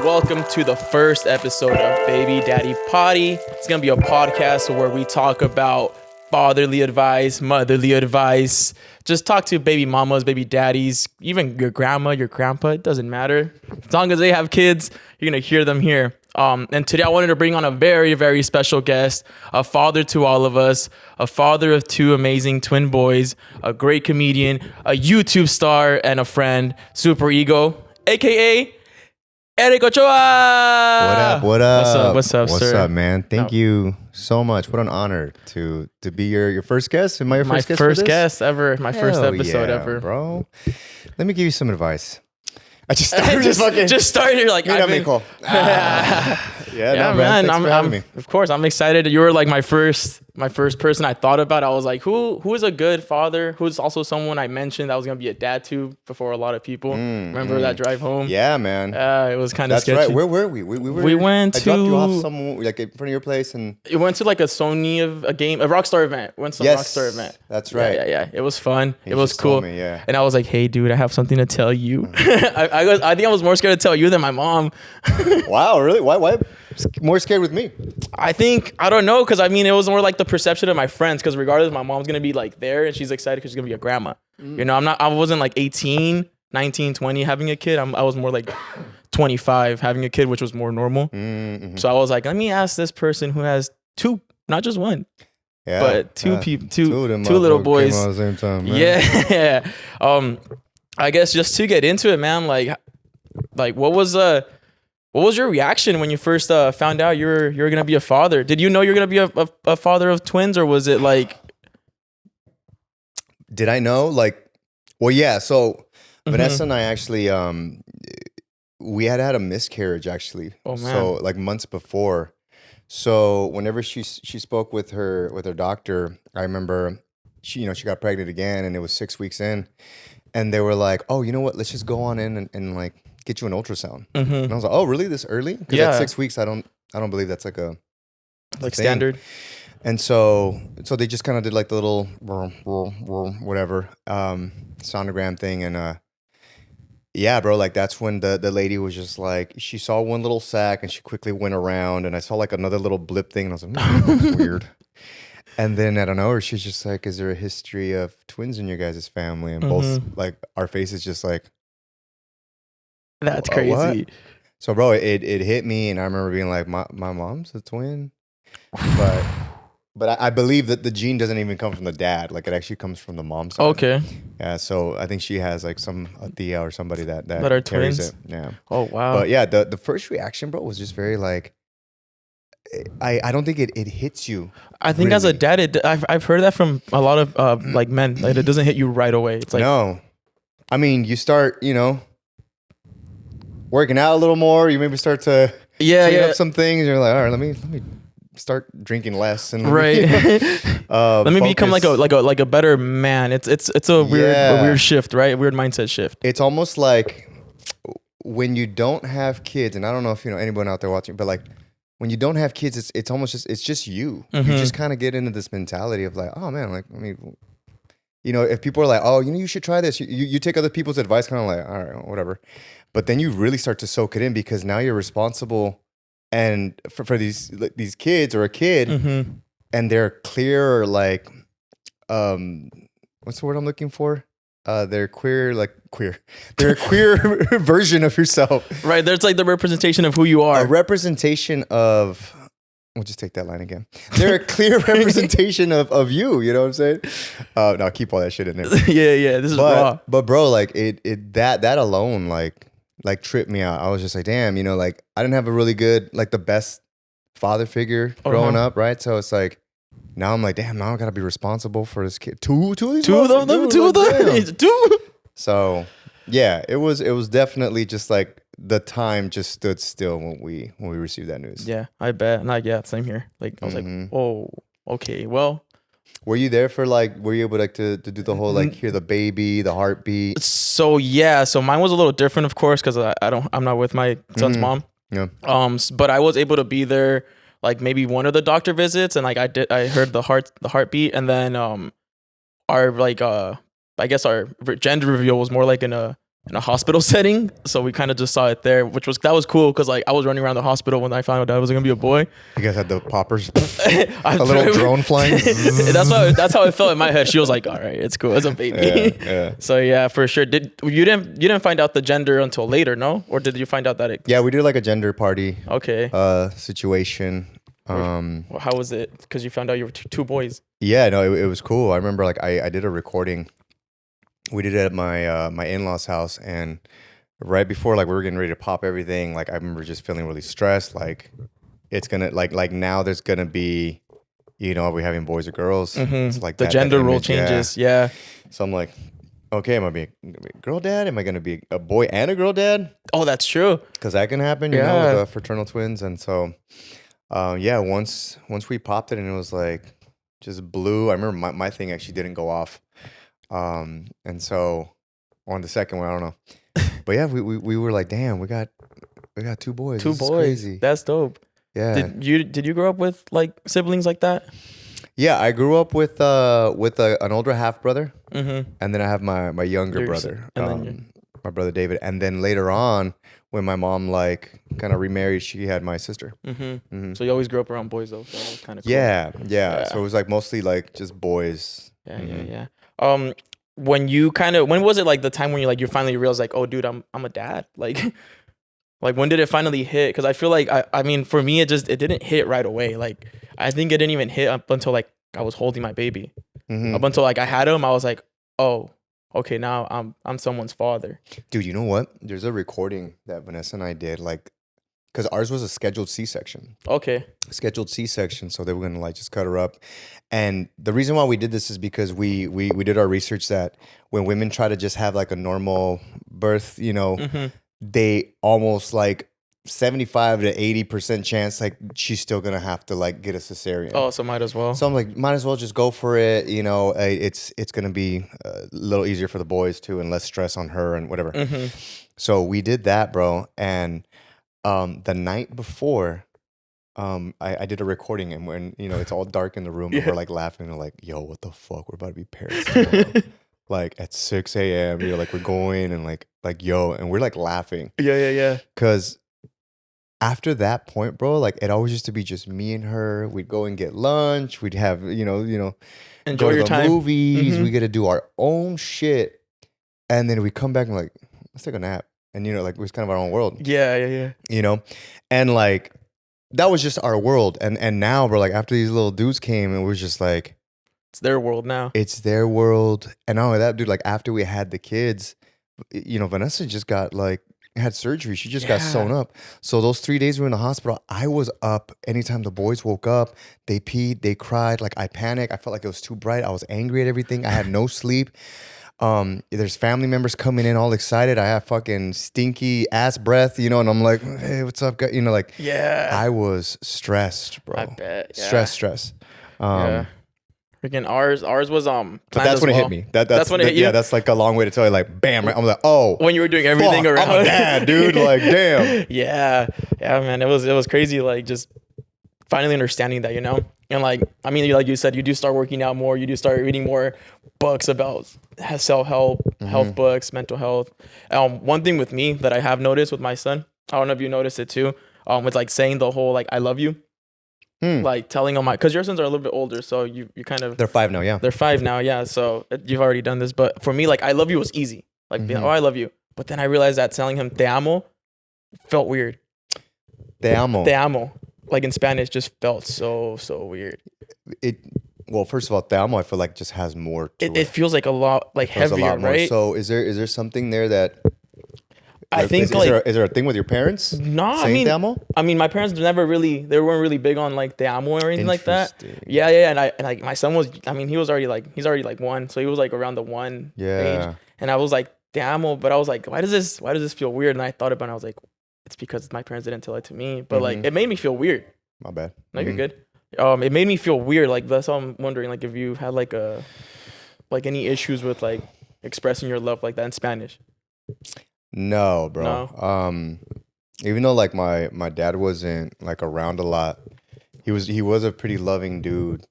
welcome to the first episode of Baby Daddy Potty. It's going to be a podcast where we talk about fatherly advice, motherly advice. Just talk to baby mamas, baby daddies, even your grandma, your grandpa. It doesn't matter. As long as they have kids, you're going to hear them here. And today I wanted to bring on a very, very special guest, a father to all of us, a father of two amazing twin boys, a great comedian, a YouTube star, and a friend, Supereeego, a.k.a. Eric Ochoa. What up? What's up, What's sir? up, man? Thank you so much. What an honor to be your first guest. Am I your My first guest? first guest ever. My first Hell episode yeah, ever. bro. Let me give you some advice. I just started just started here like I've been cool. Yeah, no, man. Thanks for having me. Of course, I'm excited. You were like my first person I thought about. I was like, who is a good father? Who's also someone I mentioned that was gonna be a dad to before a lot of people. Remember that drive home? Yeah, man. It was kind of That's sketchy. right. Where were we? We went I dropped you to- off somewhere like in front of your place, and It went to like a Sony of a Rockstar event. Went to some Yes, Rockstar event. that's right. Yeah. It was fun. You It was just cool. told me, yeah. And I was like, hey, dude, I have something to tell you. I think I was more scared to tell you than my mom. wow, really? Why? More scared with me? I don't know, because I mean, it was more like the perception of my friends, because regardless, my mom's going to be like there and she's excited because she's going to be a grandma. You know, I wasn't like 18, 19, 20 having a kid. I was more like 25 having a kid, which was more normal. So I was like, let me ask this person who has two, not just one, Yeah, but two people, two of them little motherfuckers boys. came out at the same time, man. Yeah. I guess just to get into it, man, like what was your reaction when you first found out you're gonna be a father? Did you know you're gonna be a father of twins, or was it like? Did I know? Well, yeah. So Vanessa and I actually, we had a miscarriage actually. Oh, man. So like months before. So whenever she spoke with her doctor, I remember she got pregnant again, and it was 6 weeks in, and they were like, oh, you know what? Let's just go on in and like get you an ultrasound. And I was like, oh, really? This early? Because Yeah. at 6 weeks, I don't believe that's like a Like thing. standard. And so they just kind of did like the little whatever sonogram thing, and yeah, bro, like that's when the lady was just like, she saw one little sack and she quickly went around, and I saw like another little blip thing, and I was like, that's weird. And then I don't know, or she's just like, is there a history of twins in your guys' family? And both like our faces just like, That's What? crazy. so bro, it hit me, and I remember being like, my mom's a twin, but I believe that the gene doesn't even come from the dad. Like it actually comes from the mom's side. Okay. Yeah, so I think she has like a Thea or somebody that are carries twins? it. Yeah. Oh wow. But yeah, the first reaction, bro, was just very like, I don't think it hits you. I think as a really. dad, I've heard that from a lot of like men. Like it doesn't hit you right away. It's like No. I mean, you start, working out a little more. You maybe start to clean up some things. You're like, all right, let me start drinking less and right. Let me become focus. like a better man. It's a weird shift, right? A weird mindset shift. It's almost like when you don't have kids, and I don't know if you know anyone out there watching, but like when you don't have kids, it's almost just you. You just kind of get into this mentality of like, oh man, like I mean, if people are like, oh, you should try this, you take other people's advice, kind of like, all right, whatever. But then you really start to soak it in, because now you're responsible, and for these kids or a kid, and they're clear, or like, what's the word I'm looking for? They're queer. They're a queer version of yourself. Right. There's like the representation of who you are. A representation of, we'll just take that line again. They're a clear representation of you. You know what I'm saying? No, keep all that shit in there. yeah. This is raw. But bro, like that alone, like tripped me out. I was just like, damn, like I didn't have a really good, like the best father figure growing up, right? So it's like, now I'm like, damn, now I gotta be responsible for this kid. Two of them. Two. So yeah, it was definitely just like the time just stood still when we received that news. Yeah, I bet. Like, yeah, same here. Like I was like, oh, okay, well. Were you there for like? Were you able like to do the whole like hear the baby, the heartbeat? So yeah, so mine was a little different, of course, because I'm not with my son's mom. Yeah. But I was able to be there like maybe one of the doctor visits, and like I heard the heartbeat, and then our like I guess our gender reveal was more like in a in a hospital setting, so we kind of just saw it there, that was cool because like I was running around the hospital when I found out that I was gonna be a boy. You guys had the poppers, a little drone flying. That's how it felt in my head. She was like, "All right, it's cool, it's a baby." Yeah. So yeah, for sure. You didn't find out the gender until later, no? Or did you find out that it? Yeah, we did like a gender party. Okay. Situation. Well, how was it? Because you found out you were two boys. Yeah, no, it was cool. I remember like I did a recording. We did it at my in-laws' house, and right before like we were getting ready to pop everything, like I remember just feeling really stressed. Like it's gonna like now there's gonna be, are we having boys or girls? It's like the gender role changes. Yeah. So I'm like, okay, am I gonna be a girl dad? Am I gonna be a boy and a girl dad? Oh, that's true. Because that can happen, you know, with the fraternal twins. And so, once we popped it and it was like just blue. I remember my thing actually didn't go off. And so on the second one, I don't know. But yeah, we were like, damn, we got two boys. Two boys. Crazy. That's dope. Yeah. Did you grow up with like siblings like that? Yeah, I grew up with an older half brother, and then I have my younger brother, my brother David, and then later on, when my mom like kind of remarried, she had my sister. So you always grew up around boys though, so that was kind of cool. Yeah. So it was like mostly like just boys. Yeah. When was it like the time when you finally realized like, oh dude, I'm a dad? Like when did it finally hit? Because I feel like I mean for me it didn't hit right away. Like I think it didn't even hit up until like I was holding my baby. Up until like I had him, I was like, oh, okay, now I'm someone's father. Dude, you know what? There's a recording that Vanessa and I did, like, because ours was a scheduled C-section. Okay. Scheduled C-section, so they were gonna like just cut her up. And the reason why we did this is because we did our research that when women try to just have like a normal birth, they almost like 75 to 80% chance like she's still gonna have to like get a cesarean. Oh, so might as well. So I'm like, might as well just go for it. It's gonna be a little easier for the boys too, and less stress on her and whatever. So we did that, bro. And the night before, I did a recording, and when it's all dark in the room, and we're like laughing, and like, yo, what the fuck? We're about to be parents tomorrow. Like at 6 a.m. Like we're going and like yo, and we're like laughing. Yeah. Cause after that point, bro, like it always used to be just me and her. We'd go and get lunch. We'd have, enjoy your time. Movies. We get to do our own shit. And then we come back and like, let's take a nap. And like it was kind of our own world. Yeah. And like that was just our world. And now, bro, like after these little dudes came, and we're just like, it's their world now. It's their world. And not only that, dude, like after we had the kids, Vanessa just got like had surgery. She just got sewn up. So those 3 days we were in the hospital, I was up anytime the boys woke up. They peed, they cried. Like I panicked. I felt like it was too bright. I was angry at everything. I had no sleep. There's family members coming in all excited. I have fucking stinky ass breath, and I'm like, hey, what's up, guys? I was stressed, bro. I bet. Yeah. Stress. Freaking ours was But that's when it hit me. That's when it hit you. Yeah, that's like a long way to tell you. Like, bam! Right? I'm like, oh, when you were doing everything around. I'm a dad, dude. Like, damn. Yeah, man. It was crazy. Like, just finally understanding that, and like, I mean, like you said, you do start working out more. You do start reading more books about self-help, health books, mental health. One thing with me that I have noticed with my son, I don't know if you noticed it too. With like saying the whole like I love you. Like telling them because your sons are a little bit older, so you kind of they're 5 now, yeah. They're 5 now, yeah. So you've already done this, but for me, like I love you was easy, like being, oh I love you. But then I realized that telling him te amo felt weird. Te amo, like in Spanish, just felt so weird. Well, first of all, te amo I feel like just has more. It feels like a lot like heavier, a lot more, right? So is there something there that? I think is there a thing with your parents? No, I mean, my parents weren't really big on like te amo or anything like that. Yeah, and I like my son was. I mean, he's already like 1, so he was like around the 1 age, and I was like te amo, but I was like, why does this feel weird? And I thought about it, and I was like, it's because my parents didn't tell it to me, but like it made me feel weird. My bad. No, you're good. It made me feel weird. Like that's why I'm wondering, like if you had like any issues with like expressing your love like that in Spanish. No, bro. No. Even though like my dad wasn't like around a lot, he was a pretty loving dude.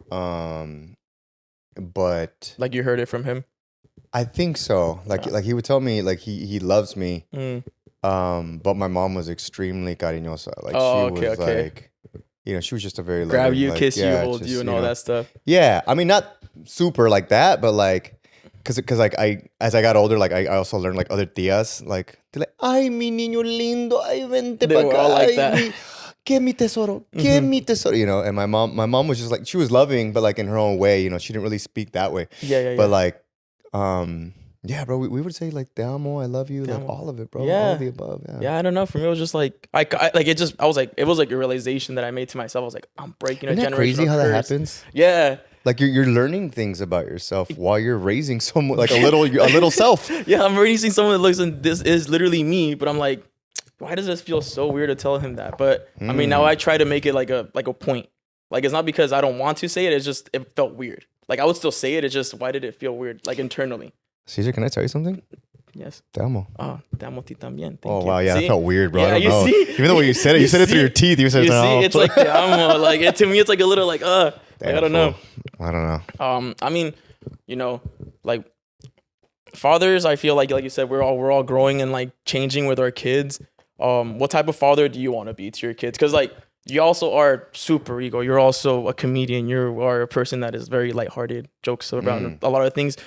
But like you heard it from him. I think so. Like he would tell me like he loves me. But my mom was extremely cariñosa. Like she was like, you know, she was just a very grab loving, you, like, kiss you, yeah, hold just, you, and all that stuff. Yeah, I mean, not super like that, but like, cause like as I got older, like I also learned like other tías, like they're like, ay mi niño lindo, ay vente They pa were acá, all like ay, that. que mi tesoro, mi tesoro, you know. And my mom was just like, she was loving, but like in her own way, you know, she didn't really speak that way. Yeah. But like, yeah, bro, we would say like te amo, I love you, like all of it, bro, all of the above. Yeah, I don't know. For me, it was just like I like it. Just I was like, it was like a realization that I made to myself. I was like, I'm breaking a generational curse. Isn't that crazy how that happens? Yeah. Like you're learning things about yourself while you're raising someone, like a little self. Yeah, I'm raising someone that looks and this is literally me, but I'm like, why does this feel so weird to tell him that? But I mean, now I try to make it like a point. Like it's not because I don't want to say it. It's just it felt weird. Like I would still say it. It's just why did it feel weird? Like internally. Cesar, can I tell you something? Yes. Te amo. Oh, te amo ti también. Thank Oh you. wow, yeah, See? that felt weird, bro. Yeah, I don't know. see? Even though when you said it, you said it through your teeth. You said, you see, it's like te amo. Like to me, it's like a little like like, I don't know. I don't know. I mean, you know, like fathers, I feel like you said, we're all growing and like changing with our kids. What type of father do you want to be to your kids? Because like you also are Supereeego. You're also a comedian. You are a person that is very lighthearted, jokes around a lot of things.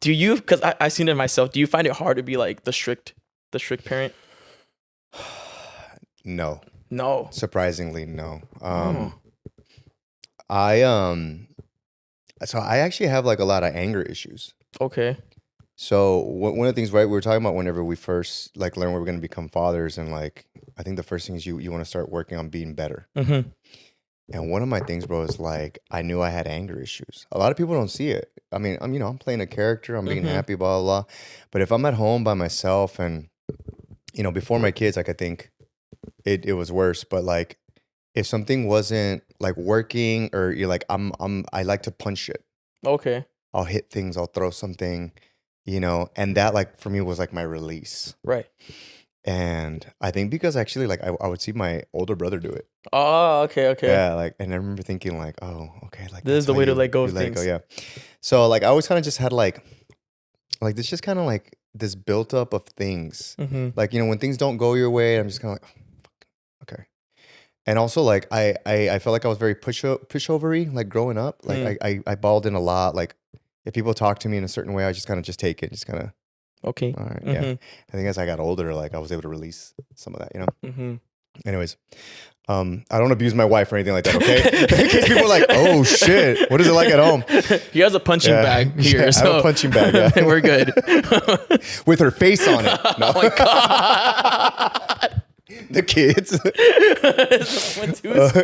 Do you? Because I seen it myself. Do you find it hard to be like the strict parent? No. No. Surprisingly, no. So I actually have like a lot of anger issues. Okay. So one of the things, right, we were talking about whenever we first like learned we were going to become fathers, and like I think the first thing is you want to start working on being better. And one of my things, bro, is like I knew I had anger issues. A lot of people don't see it. I mean, I'm playing a character, I'm being happy, blah, blah, blah. But if I'm at home by myself and before my kids, like I think it was worse. But like if something wasn't like working, or you're like I like to punch it. Okay. I'll hit things, I'll throw something, and that like for me was like my release. Right. And I think because actually like I would see my older brother do it. Oh, okay. Yeah, like, and I remember thinking like, oh, okay, like this is the way to let go of things. Yeah. So like I always kind of just had like this just kind of like this built up of things. Like, when things don't go your way, I'm just kind of like, oh, fuck, okay. And also like I felt like I was very pushovery like growing up. Like I balled in a lot. Like if people talk to me in a certain way, I just kind of take it, just kind of okay. All right. Yeah. I think as I got older, like I was able to release some of that, Anyways, I don't abuse my wife or anything like that, okay? In case people are like, oh shit, what is it like at home? He has a punching bag here. Yeah, so I have a punching bag, yeah. We're good. With her face on it. No. Oh my God. The kids.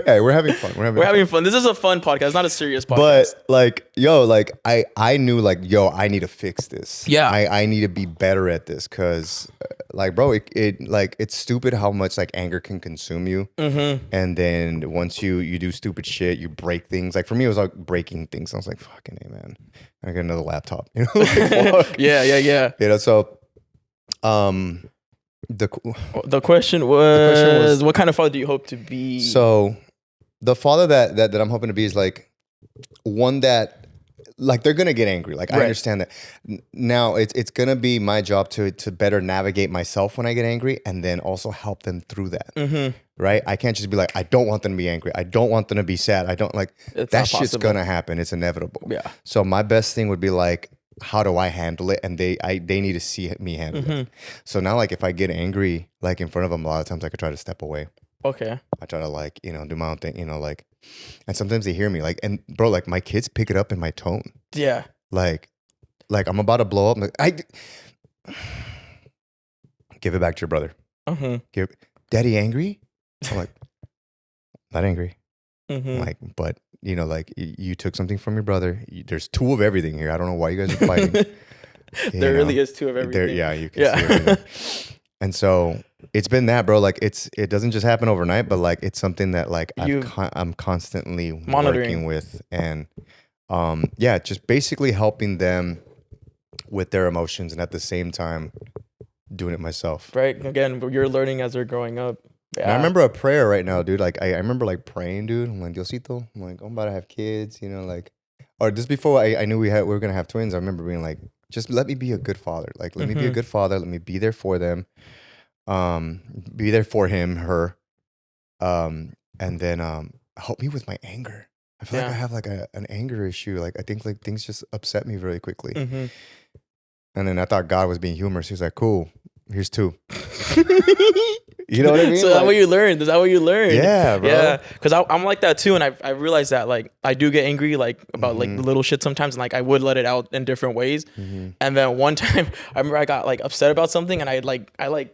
Hey, we're having fun. We're having fun. This is a fun podcast, it's not a serious podcast. But like, I knew like, I need to fix this. Yeah. I need to be better at this because like, bro, it's stupid how much like anger can consume you. And then once you do stupid shit, you break things. Like for me, it was like breaking things. I was like, fucking hey, man, I got another laptop. Like, fuck. Yeah. So, the question was what kind of father do you hope to be? So the father that I'm hoping to be is like one that like they're gonna get angry. Like I understand that. Now it's gonna be my job to better navigate myself when I get angry, and then also help them through that. Right? I can't just be like, I don't want them to be angry. I don't want them to be sad. I don't like that shit's gonna happen. It's inevitable. Yeah. So my best thing would be like, how do I handle it? And they need to see me handle it. So now, like, if I get angry, like in front of them, a lot of times I could try to step away. Okay. I try to like, do my own thing, like, and sometimes they hear me like, and bro, like my kids pick it up in my tone. Yeah. Like I'm about to blow up. Like, give it back to your brother. Daddy angry? I'm like, not angry. I'm like, but like you took something from your brother. There's two of everything here. I don't know why you guys are fighting. There really is two of everything. Yeah, you can see everything. And so it's been that, bro. Like it doesn't just happen overnight, but like it's something that like I'm constantly working with, and just basically helping them with their emotions, and at the same time doing it myself. Right. Again, you're learning as they're growing up. Yeah. And I remember a prayer right now, dude. Like I remember like praying, dude. I'm like, Diosito, I'm like, I'm about to have kids, like, or just before I knew we were gonna have twins. I remember being like, just let me be a good father. Like, let me be a good father. Let me be there for them. Be there for him, her. And then help me with my anger. I feel like I have like an anger issue. Like I think like things just upset me really quickly. And then I thought God was being humorous. He was like, "Cool, here's 2." You know what I mean? So that's what you learned. Is that what you learned? Yeah, bro. Yeah, because I'm like that too, and I realized that like I do get angry like about like the little shit sometimes, and like I would let it out in different ways. And then one time I remember I got like upset about something, and I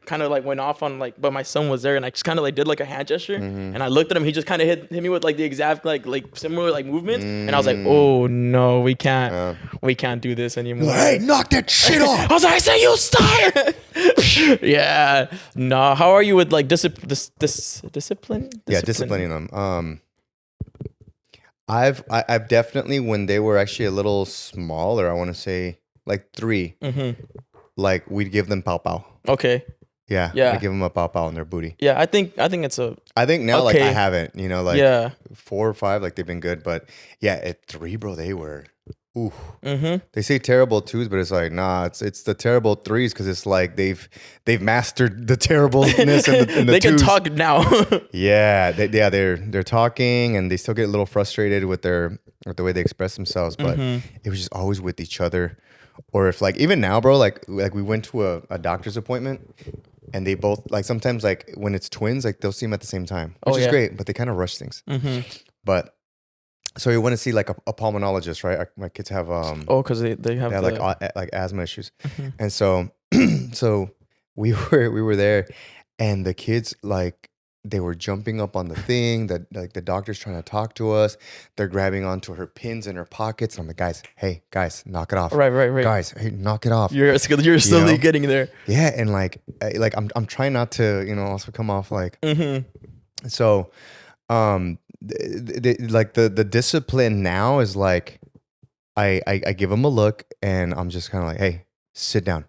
kind of like went off on like, but my son was there, and I just kind of like did like a hand gesture, and I looked at him. He just kind of hit me with like the exact like similar like movements, and I was like, oh no, we can't do this anymore. Like, hey, knock that shit off. I was like, I said you stop. Yeah. No. How are you with like discipline? Yeah, disciplining them. I've definitely, when they were actually a little smaller, I want to say like 3, like we'd give them pow pow. Okay. Yeah. I give them a pow pow on their booty. Yeah, I think it's a. I think now okay. like I haven't, you know, like 4 or 5, like they've been good, but yeah, at 3, bro, they were. Ooh. They say terrible 2s, but it's like nah. It's the terrible 3s because it's like they've mastered the terribleness and the they 2s. can talk now. Yeah, they're talking, and they still get a little frustrated with the way they express themselves. But it was just always with each other, or if like even now, bro, like we went to a doctor's appointment, and they both like sometimes like when it's twins, like they'll see them at the same time, which is great, but they kind of rush things. But. So you want to see like a pulmonologist, right? My kids have because they have like asthma issues, and so we were there, and the kids like they were jumping up on the thing that like the doctor's trying to talk to us. They're grabbing onto her pins in her pockets. And I'm like, guys, knock it off. Right. Guys, hey, knock it off. You're slowly getting there. Yeah, and like I'm trying not to also come off like so. The discipline now is like I give them a look, and I'm just kind of like, hey, sit down,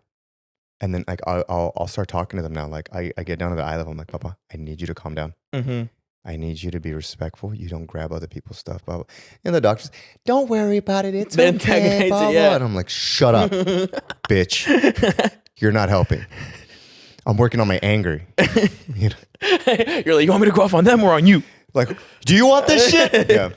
and then like I'll start talking to them now. Like I get down to the eye level. I'm like, Papa, I need you to calm down. I need you to be respectful. You don't grab other people's stuff. Blah, blah. And the doctor's, don't worry about it. It's okay. Blah, blah. And I'm like, shut up, bitch. You're not helping. I'm working on my anger. You're like, you want me to go off on them or on you? Like, do you want this shit? Yeah.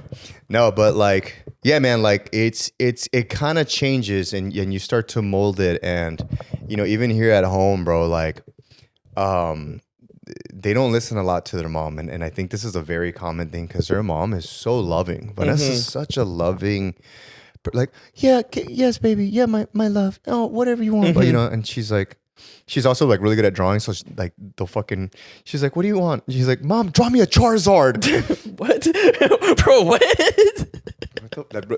No, but like, yeah, man, like it kind of changes and you start to mold it. And, even here at home, bro, like, they don't listen a lot to their mom. And I think this is a very common thing because their mom is so loving. Vanessa's such a loving, like, yeah, yes, baby. Yeah, my love. Oh, whatever you want. But, and she's like, she's also like really good at drawing, so she's like, what do you want? She's like, Mom, draw me a Charizard. What? Bro, what?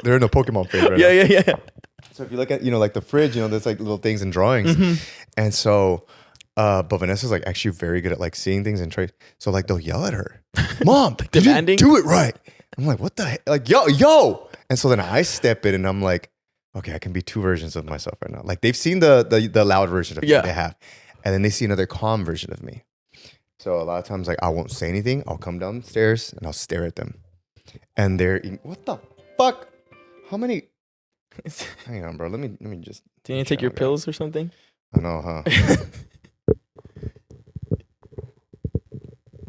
They're in a Pokemon phase right now. Yeah. So if you look at, like the fridge, there's like little things and drawings. And so, but Vanessa's like actually very good at like seeing things and traits. So like they'll yell at her, Mom, you didn't do it right. I'm like, what the heck? Like, yo. And so then I step in and I'm like, okay, I can be 2 versions of myself right now. Like they've seen the loud version of me they have, and then they see another calm version of me. So a lot of times, like I won't say anything. I'll come downstairs and I'll stare at them, and they're what the fuck? How many? Hang on, bro. Let me just. Do you need to take your pills or something? I know, huh?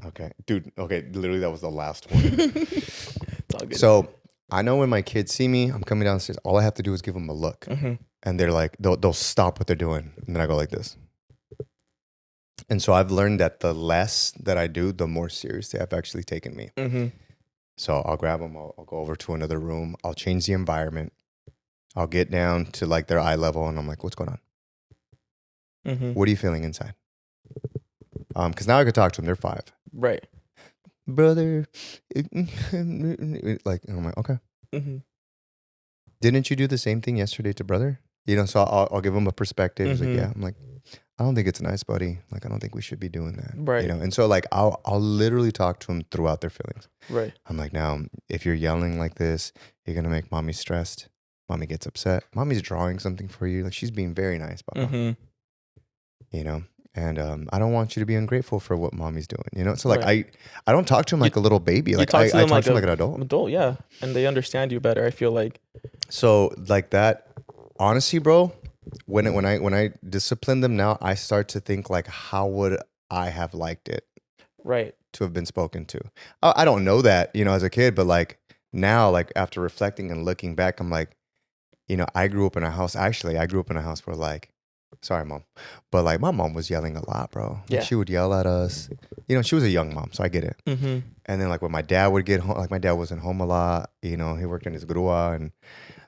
Okay, dude. Okay, literally that was the last one. It's all good. So. I know when my kids see me, I'm coming downstairs. All I have to do is give them a look, and they're like, they'll stop what they're doing, and then I go like this. And so I've learned that the less that I do, the more serious they have actually taken me. So I'll grab them. I'll go over to another room. I'll change the environment. I'll get down to like their eye level, and I'm like, what's going on? What are you feeling inside? Because now I could talk to them. They're 5. Right. Brother, like I'm like, okay. Didn't you do the same thing yesterday to brother? So I'll give him a perspective. He's like, yeah. I'm like, I don't think it's nice, buddy. Like, I don't think we should be doing that. Right. And so like I'll literally talk to him throughout their feelings. Right. I'm like, now if you're yelling like this, you're gonna make mommy stressed. Mommy gets upset. Mommy's drawing something for you. Like she's being very nice, Papa. And I don't want you to be ungrateful for what mommy's doing, So like I don't talk to him like a little baby. Like I talk to him like an adult. Adult, yeah. And they understand you better, I feel like. So like that, honestly, bro, when I discipline them now, I start to think like, how would I have liked it Right. to have been spoken to? I don't know that, as a kid, but like now, like after reflecting and looking back, I'm like, I grew up in a house. Actually, I grew up in a house where like, sorry, mom, but like my mom was yelling a lot, bro. Like, Yeah. she would yell at us. She was a young mom, so I get it. Mm-hmm. And then like when my dad would get home, like my dad wasn't home a lot. He worked in his grua, and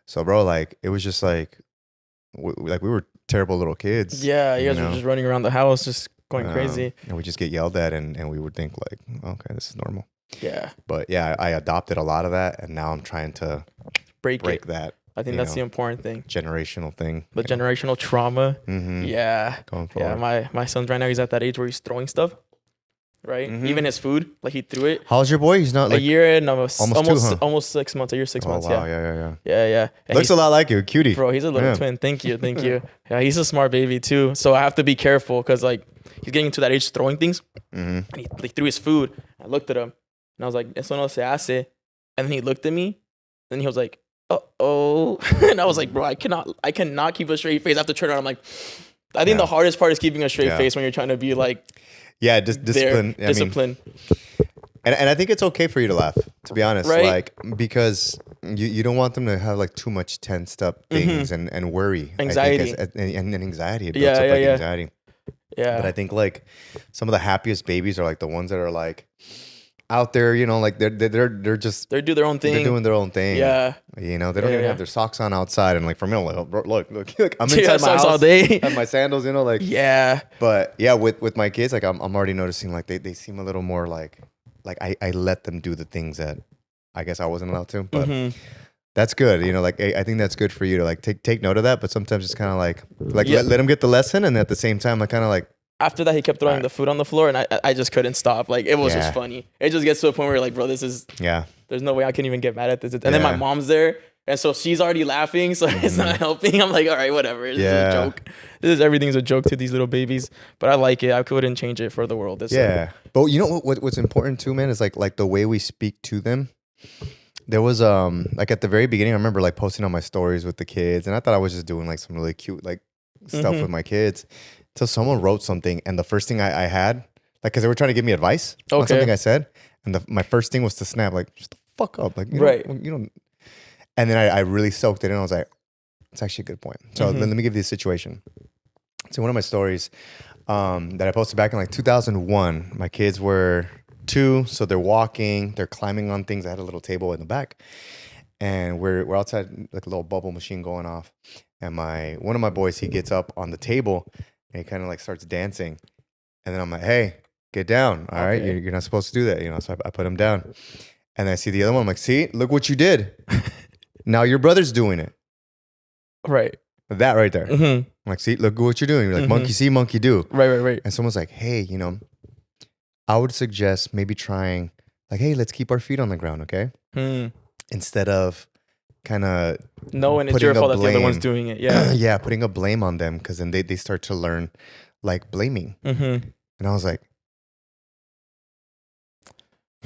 so bro, like it was just like, we were terrible little kids. Yeah, you guys were just running around the house, just going crazy. And we just get yelled at, and we would think like, okay, this is normal. Yeah. But yeah, I adopted a lot of that, and now I'm trying to break that. I think that's the important thing. Generational thing. The generational trauma. Mm-hmm. Yeah. Going forward. Yeah, my son's right now, he's at that age where he's throwing stuff. Right? Mm-hmm. Even his food, like he threw it. How's your boy? He's not like a year and almost 2, huh? almost 6 months. A year, 6 months. Wow, Yeah. yeah. Yeah. And Looks a lot like you, cutie. Bro, he's a little twin. Thank you. Yeah, he's a smart baby too. So I have to be careful because like he's getting to that age throwing things. Mm-hmm. And he threw his food. I looked at him and I was like, "Eso no se hace." And then he looked at me and he was like, "Oh," and I was like, "Bro, I cannot keep a straight face." I have to turn around. I'm like, I think the hardest part is keeping a straight face when you're trying to be like, discipline. Discipline. And I think it's okay for you to laugh, to be honest. Right? Like, because you don't want them to have like too much tensed up things and worry. Anxiety. I think and anxiety. It builds up anxiety. Yeah. But I think like some of the happiest babies are like the ones that are like out there, like they're just they do their own thing. They're doing their own thing. Yeah. They don't even have their socks on outside. And like for me, I'm like, bro, look, I'm inside my socks house all day. I have my sandals, like. Yeah. But yeah, with my kids, like I'm already noticing like they seem a little more like I let them do the things that I guess I wasn't allowed to. But that's good. Like I think that's good for you to like take note of that. But sometimes it's kind of like let them get the lesson, and at the same time, I kind of like. After that, he kept throwing the food on the floor, and I just couldn't stop. Like, it was just funny. It just gets to a point where you're like, bro, this is... Yeah. There's no way I can even get mad at this. And then my mom's there, and so she's already laughing, so it's not helping. I'm like, all right, whatever. This is a joke. Everything's a joke to these little babies. But I like it. I couldn't change it for the world. But you know what's important too, man, is like the way we speak to them. There was like at the very beginning, I remember like posting on my stories with the kids, and I thought I was just doing like some really cute like stuff with my kids. Until someone wrote something, and the first thing I had, like, because they were trying to give me advice on something I said, and my first thing was to snap, like, just the fuck up, like, you don't. And then I really soaked it in. I was like, it's actually a good point. So let me give you a situation. So one of my stories that I posted back in like 2001, my kids were 2, so they're walking, they're climbing on things. I had a little table in the back, and we're outside, like a little bubble machine going off, and one of my boys, he gets up on the table. And he kind of like starts dancing. And then I'm like, hey, get down. All right. You're not supposed to do that. So I put him down. And I see the other one. I'm like, see, look what you did. Now your brother's doing it. Right. That right there. I'm like, see, look what you're doing. You're like, monkey see, monkey do. Right. And someone's like, hey, I would suggest maybe trying like, hey, let's keep our feet on the ground. Okay. Instead of kind of knowing it's your fault that the other one's doing it. Yeah. Yeah, putting a blame on them, because then they start to learn like blaming. And I was like,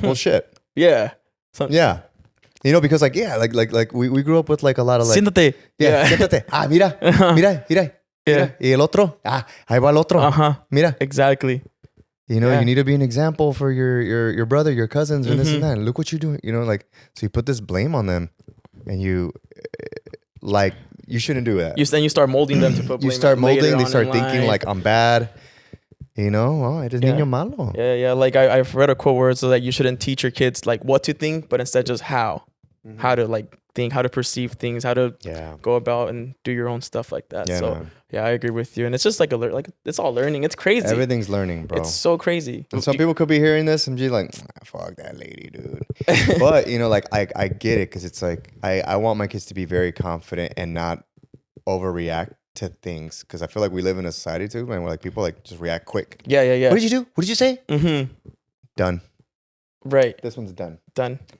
well, shit. Yeah. Yeah. Because like, yeah, like we grew up with like a lot of like. Siéntate. Yeah. Siéntate. Ah, mira. Mira. Yeah. Y el otro. Ah, ahí va el otro. Mira. Exactly. You need to be an example for your brother, your cousins, and this and that. Look what you're doing. Like, so you put this blame on them. And you shouldn't do that. You start molding them to put blame. You start molding. They start thinking like I'm bad. Oh, eres niño malo. Yeah. Like I've read a quote where it's like you shouldn't teach your kids like what to think, but instead just how to like think, how to perceive things, how to go about and do your own stuff like that. Yeah, I agree with you. And it's just like it's all learning. It's crazy. Everything's learning, bro. It's so crazy. And some people could be hearing this and be like, fuck that lady, dude. But, like I get it, because it's like I want my kids to be very confident and not overreact to things, because I feel like we live in a society too, man, where like people like just react quick. Yeah. What did you do? What did you say? Done. Right. This one's done.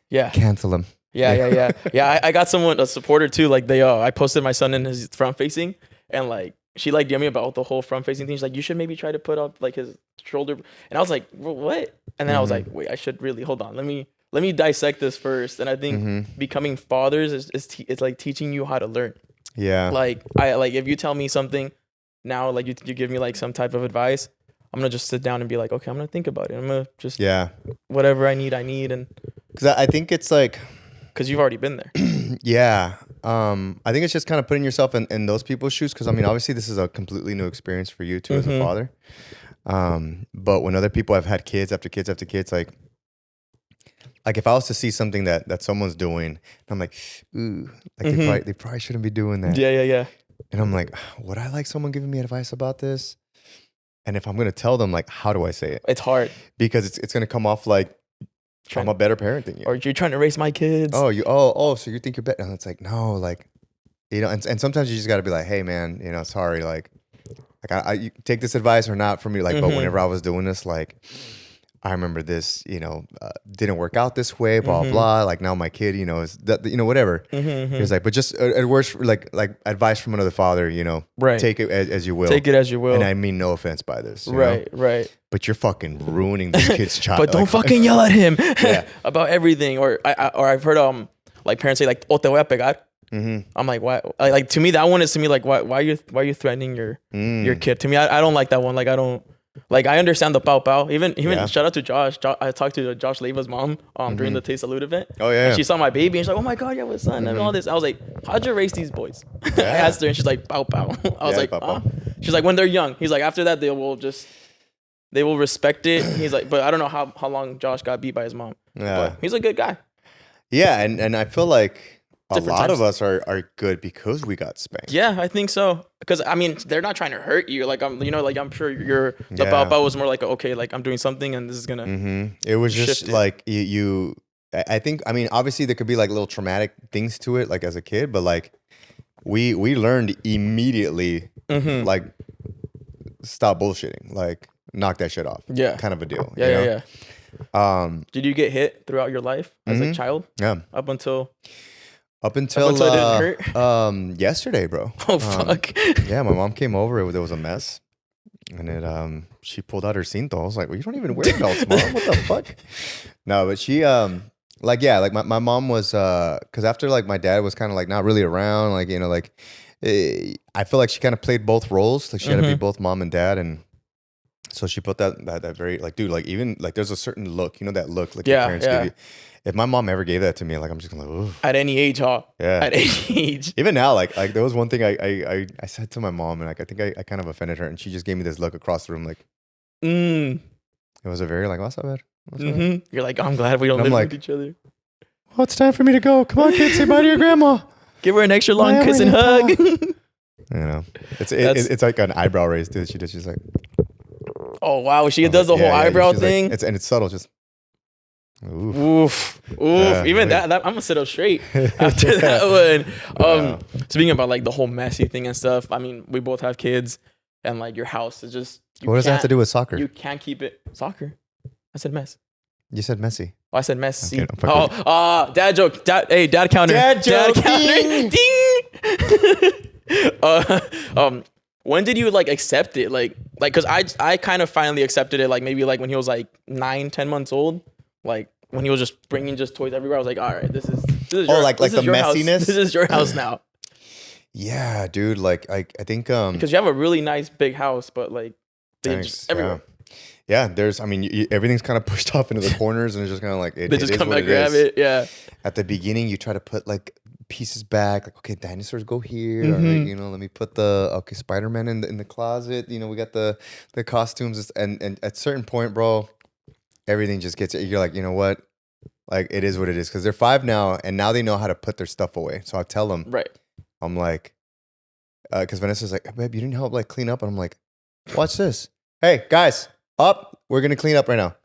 Yeah. Cancel them. Yeah. I got a supporter too. Like I posted my son in his front facing, and like she like DM'd me about the whole front facing thing. She's like, you should maybe try to put up like his shoulder. And I was like, what? And then I was like, wait, I should really hold on. Let me dissect this first. And I think becoming fathers is like teaching you how to learn. Yeah. Like if you tell me something now, like you give me like some type of advice, I'm gonna just sit down and be like, okay, I'm gonna think about it. I'm gonna just whatever I need, and because I think it's like, because you've already been there. yeah. I think it's just kind of putting yourself in those people's shoes. Because I mean, obviously, this is a completely new experience for you too as a father. But when other people have had kids after kids after kids, like if I was to see something that someone's doing, I'm like, ooh, like they probably shouldn't be doing that. Yeah. And I'm like, would I like someone giving me advice about this? And if I'm gonna tell them, like, how do I say it? It's hard because it's gonna come off like I'm a better parent than you, or you're trying to raise my kids. So you think you're better? And it's like, no, like, you know. And sometimes you just gotta be like, hey, man, you know, sorry, like you take this advice or not from me, like. But whenever I was doing this, like, I remember this, you know, didn't work out this way, blah blah. Like now my kid, you know, is that, you know, whatever. He was like, but just at worst, like advice from another father, you know, take it as you will. Take it as you will. And I mean no offense by this, right? But you're fucking ruining this kid's child. But don't fucking yell at him about everything. Or I've heard like parents say like, "Oh, te voy a pegar." I'm like, why? Like to me, that one is to me like, why are you threatening your kid? To me, I don't like that one. Like I don't. Like I understand the pow pow. Even shout out to Josh. I talked to Josh Leiva's mom during the Taste Salute event. Oh yeah. And she saw my baby and she's like, oh my god, you have a son and all this. I was like, how'd you raise these boys? I asked her and she's like, pow pow. I was like, huh? She's like, when they're young. He's like, after that they will respect it. He's like, but I don't know how long Josh got beat by his mom. Yeah. But he's a good guy. Yeah, and I feel like a lot of us are good because we got spanked. Yeah, I think so. Because I mean, they're not trying to hurt you. Like I'm sure the papa was more like, okay, like I'm doing something and this is gonna. It was just like you. I think. I mean, obviously there could be like little traumatic things to it, like as a kid, but like we learned immediately, like stop bullshitting, like knock that shit off. Yeah, kind of a deal. Yeah. Did you get hit throughout your life as a child? Yeah. Up until it didn't hurt? Yesterday, bro. Oh, fuck. Yeah, my mom came over. There was a mess. And she pulled out her cinto. I was like, well, you don't even wear belts, mom. What the fuck? No, but she, my mom was, because after, like, my dad was kind of, like, not really around, like, you know, like, I feel like she kind of played both roles. Like, she had to be both mom and dad. And so she put that very, like, dude, like, even, like, there's a certain look, you know, that look, like, your parents give you. If my mom ever gave that to me, like I'm just gonna like, oof. At any age, huh? Yeah. At any age. Even now, like there was one thing I said to my mom, and like I think I kind of offended her, and she just gave me this look across the room, like, It was a very like, what's up, man? You're like, I'm glad we don't live with each other. Well, it's time for me to go. Come on, kids, say bye to your grandma. Give her an extra long kiss and hug. You know, it's like an eyebrow raise, dude. She's like, oh wow, she does the whole eyebrow thing. Like, it's subtle, just. Oof. Yeah, even that I'm gonna sit up straight after that one. Speaking about like the whole messy thing and stuff, I mean, we both have kids, and like your house is just. What does that have to do with soccer? You can't keep it I said mess. You said messy. Oh, I said messy. Dad joke. Dad counter. Dad joke. Ding. When did you like accept it? Like, cause I kind of finally accepted it. Like maybe like when he was like 9-10 months old. Like when he was just bringing just toys everywhere, I was like, all right, this is your, like the messiness. House. This is your house now. Yeah, dude. Like I think because you have a really nice big house, but like they just everywhere. Yeah, there's. I mean, everything's kind of pushed off into the corners, and it's just kind of like they just come and grab it. Yeah. At the beginning, you try to put like pieces back, like okay, dinosaurs go here. Or, you know, let me put Spider-Man in the closet. You know, we got the costumes, and at a certain point, bro. Everything just gets, you're like, you know what? Like, it is what it is. Because they're 5 now, and now they know how to put their stuff away. So I tell them, I'm like, because Vanessa's like, hey, babe, you didn't help like clean up. And I'm like, watch this. Hey, guys, up. We're going to clean up right now.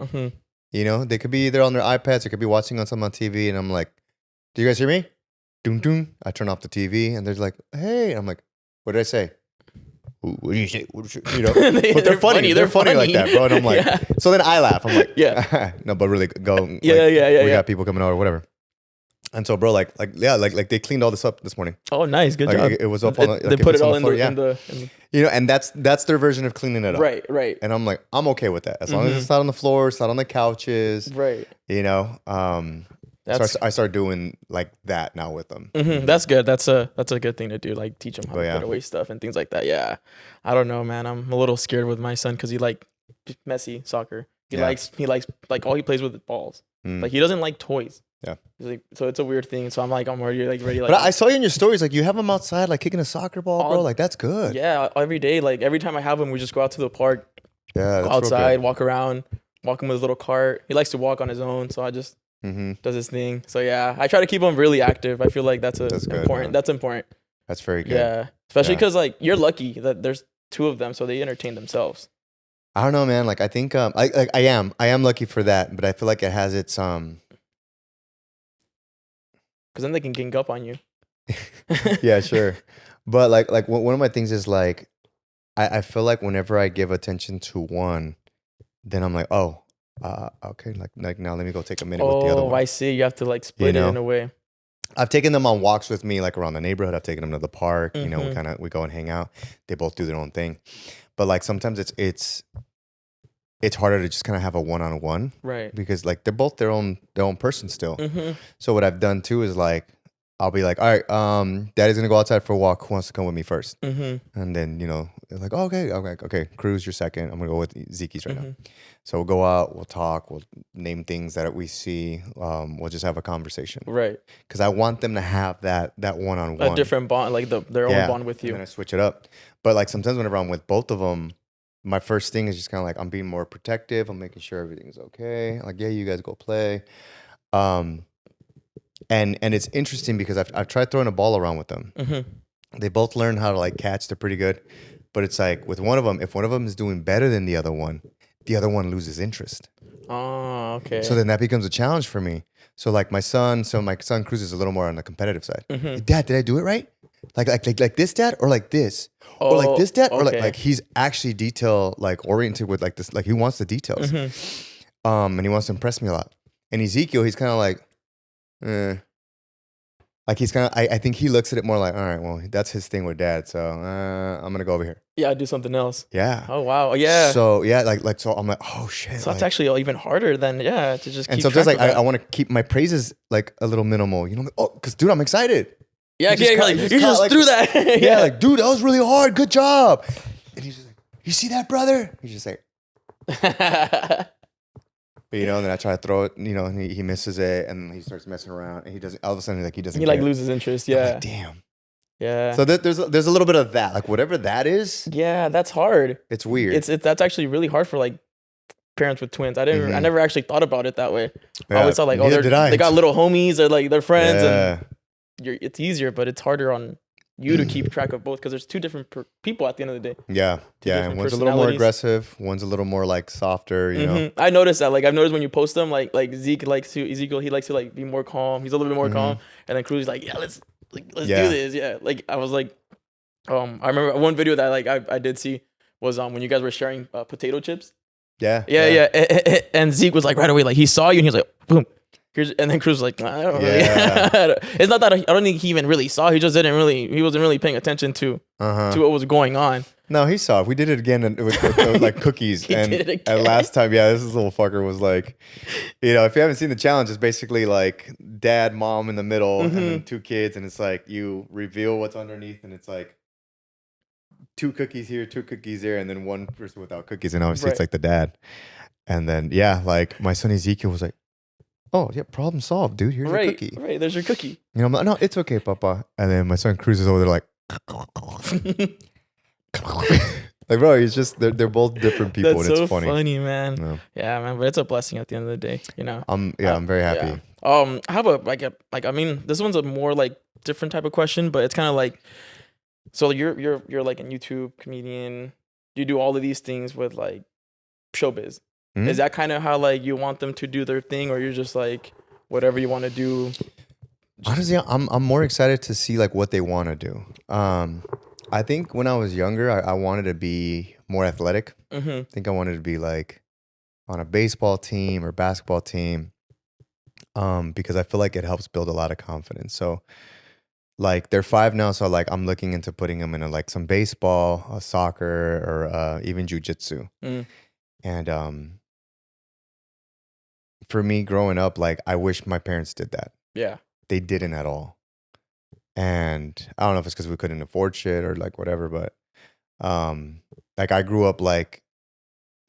You know, they could be either on their iPads, they could be watching on something on TV. And I'm like, do you guys hear me? Doom, doom. I turn off the TV, and they're like, hey. I'm like, what did I say? What do you say? You know, but they're funny. They're funny like that, bro. And I'm like, so then I laugh. I'm like, no, but really go. We got people coming over, whatever. And so, bro, like they cleaned all this up this morning. Oh, nice, good job. It was up on. They put it all in the. You know, and that's their version of cleaning it up. Right. And I'm like, I'm okay with that as long as it's not on the floor, it's not on the couches. Right. You know, I start doing like that now with them. That's good. That's a good thing to do. Like teach them how to yeah. put away stuff and things like that. Yeah, I don't know, man. I'm a little scared with my son because he like messy soccer. He likes like all he plays with is balls. Like he doesn't like toys. Yeah. Like, so it's a weird thing. So I'm like, I'm already ready. But I saw you in your stories, like you have him outside, like kicking a soccer ball, bro. Like that's good. Yeah, every day. Like every time I have him, we just go out to the park. Yeah, go outside, walk around, walk him with his little cart. He likes to walk on his own, so I just does his thing. So yeah, I try to keep him really active. I feel like that's important. Good, that's important. That's very good. Yeah, especially because like you're lucky that there's 2 of them, so they entertain themselves. I don't know, man. Like I think I am lucky for that, but I feel like it has its because then they can gang up on you. Yeah, sure. But like one of my things is like I feel like whenever I give attention to one, then I'm like, oh, okay, like now let me go take a minute with the other one. Oh, I see. You have to like split it in a way. I've taken them on walks with me, like around the neighborhood. I've taken them to the park. You know, we go and hang out. They both do their own thing, but like sometimes it's harder to just kind of have a one-on-one, right? Because like they're both their own person still. So what I've done too is like I'll be like, all right, Daddy's gonna go outside for a walk. Who wants to come with me first? And then they're like, oh, okay, Cruz, you're second. I'm gonna go with Zeke's right now. So we'll go out, we'll talk, we'll name things that we see. We'll just have a conversation, right? Because I want them to have that one-on-one, a different bond, like their own bond with you. And then I switch it up. But like sometimes whenever I'm with both of them, my first thing is just kind of like I'm being more protective. I'm making sure everything's okay. Like, yeah, you guys go play. And it's interesting because I've tried throwing a ball around with them. They both learn how to like catch. They're pretty good. But it's like with one of them, if one of them is doing better than the other one loses interest. Oh, okay. So then that becomes a challenge for me. So like my son Cruz is a little more on the competitive side. Dad, did I do it right? Like this, Dad, or like this, or like this, Dad, or like he's actually detail like oriented with like this, like he wants the details, and he wants to impress me a lot. And Ezekiel, he's kind of like, like he's kind of, I think he looks at it more like, all right, well, that's his thing with Dad, so I'm gonna go over here. Yeah, do something else. Yeah. Oh wow. Yeah. So yeah, like so I'm like, oh shit. So that's actually even harder than to just. And keep sometimes track like of I want to keep my praises like a little minimal, you know? Like, oh, because dude, I'm excited. Yeah, you just like, threw that. Yeah, like dude, that was really hard. Good job. And he's just like, you see that, brother? He's just like. But, and then I try to throw it, and he misses it, and he starts messing around, and he doesn't. All of a sudden, he doesn't. He like loses interest. Yeah. Like, damn. Yeah. So there's a little bit of that, like whatever that is. Yeah, that's hard. It's weird. It's that's actually really hard for like parents with twins. I never actually thought about it that way. Yeah, I always thought like, they got little homies or like they're friends, and it's easier, but it's harder on you to keep track of both because there's 2 different people at the end of the day. Yeah. And one's a little more aggressive, one's a little more like softer, you know. I noticed that. Like I've noticed when you post them, like Ezekiel, he likes to like be more calm. He's a little bit more calm, and then Cruz is like, yeah, let's do this. Yeah, like I was like, I remember one video that like I did see was when you guys were sharing potato chips. Yeah. And Zeke was like right away, like he saw you and he was like, boom. And then Cruz was like, I don't really. It's not that I don't think he even really saw. He just he wasn't really paying attention to what was going on. No, he saw it. We did it again with like cookies. And last time, this little fucker was like, if you haven't seen the challenge, it's basically like dad, mom in the middle, and then 2 kids. And it's like you reveal what's underneath, and it's like 2 cookies here, 2 cookies there, and then 1 person without cookies. And obviously it's like the dad. And then, like my son Ezekiel was like, oh, yeah, problem solved, dude. Here's your cookie. Right, there's your cookie. I'm like, no, it's okay, Papa. And then my son Cruz is over there like, like, bro, he's just, they're both different people. That's and so it's funny, man. Yeah, man, but it's a blessing at the end of the day, I'm very happy. I have I mean, this one's a more like different type of question, but it's kind of like, so you're like a YouTube comedian. You do all of these things with like showbiz. Is that kind of how like you want them to do their thing, or you're just like whatever you want to do? Honestly, I'm more excited to see like what they want to do. I think when I was younger, I wanted to be more athletic. I think I wanted to be like on a baseball team or basketball team, because I feel like it helps build a lot of confidence. So like they're 5 now, so like I'm looking into putting them in like some baseball, soccer, or even jujitsu. And for me growing up, like I wish my parents did that. Yeah. They didn't at all. And I don't know if it's because we couldn't afford shit or like whatever, but like I grew up like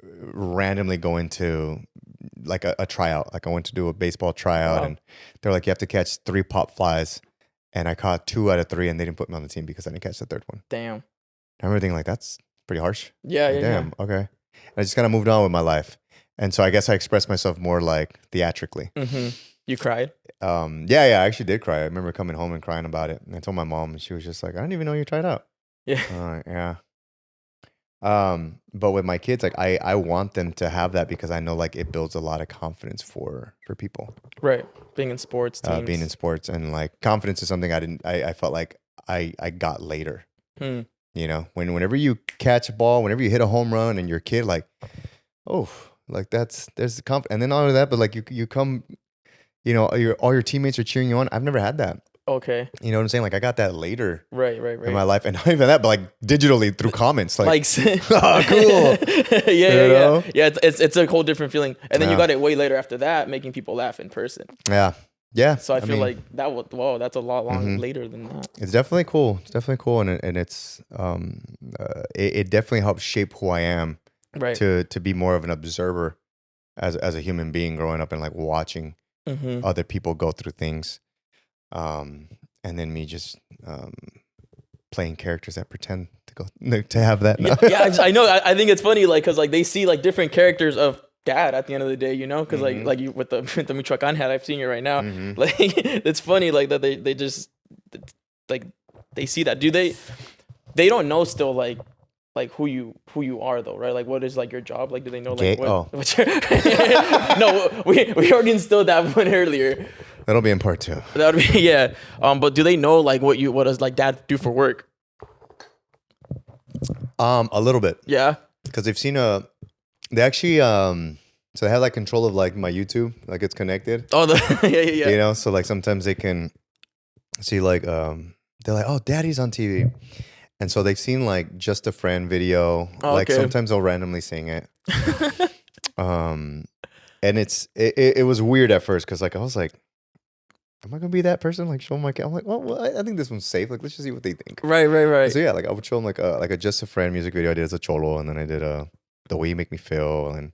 randomly going to like a tryout. Like I went to do a baseball tryout, Wow. and they're like, you have to catch 3 pop flies, and I caught 2 out of 3, and they didn't put me on the team because I didn't catch the third one. Damn. I remember thinking like, that's pretty harsh. Yeah, Like, yeah, damn. Okay. And I just kind of moved on with my life, and so I guess I expressed myself more like theatrically. Mm-hmm. You cried? Yeah, I actually did cry. I remember coming home and crying about it, and I told my mom, and she was just like, I didn't even know you tried out. Yeah. Yeah. But with my kids, like I want them to have that because I know like it builds a lot of confidence for people. Right. Being in sports teams. Being in sports, and like confidence is something I felt like I got later. Hmm. You know, whenever you catch a ball, whenever you hit a home run, and your kid like, oh, like there's the confidence, and then all of that, but like you come, you know, all your teammates are cheering you on. I've never had that. Okay. You know what I'm saying? Like I got that later. Right. In my life, and not even that, but like digitally through comments, like oh, cool. Yeah. It's a whole different feeling, and then you Yeah. got it way later after that, making people laugh in person. Yeah. So I feel mean, like that was that's a lot later than that. It's definitely cool. And it's it definitely helps shape who I am. Right. To be more of an observer as a human being growing up and like watching other people go through things. And then me just playing characters that pretend to have that. Yeah, I know. I think it's funny, like, cause like they see like different characters of dad at the end of the day, you know, because like you with the Michoacan hat, I've seen you right now. Like it's funny, like that they just like they see that. Do they don't know still like who you are though, right? Like what is like your job? Like do they know like what's your no, we already instilled that one earlier. That'll be in part 2. That would be yeah. But do they know like what does like dad do for work? A little bit. Yeah. Because they've seen they actually so they have like control of like my YouTube, like it's connected. Oh, yeah. You know, so like sometimes they can see like they're like, oh, daddy's on TV. And so they've seen like Just a Friend video. Oh, like okay. sometimes they'll randomly sing it. And it was weird at first because like I was like, am I gonna be that person? Like show them my I'm like, well, I think this one's safe. Like let's just see what they think. Right. So yeah, like I would show them like a Just a Friend music video I did as a cholo, and then I did The Way You Make Me Feel, and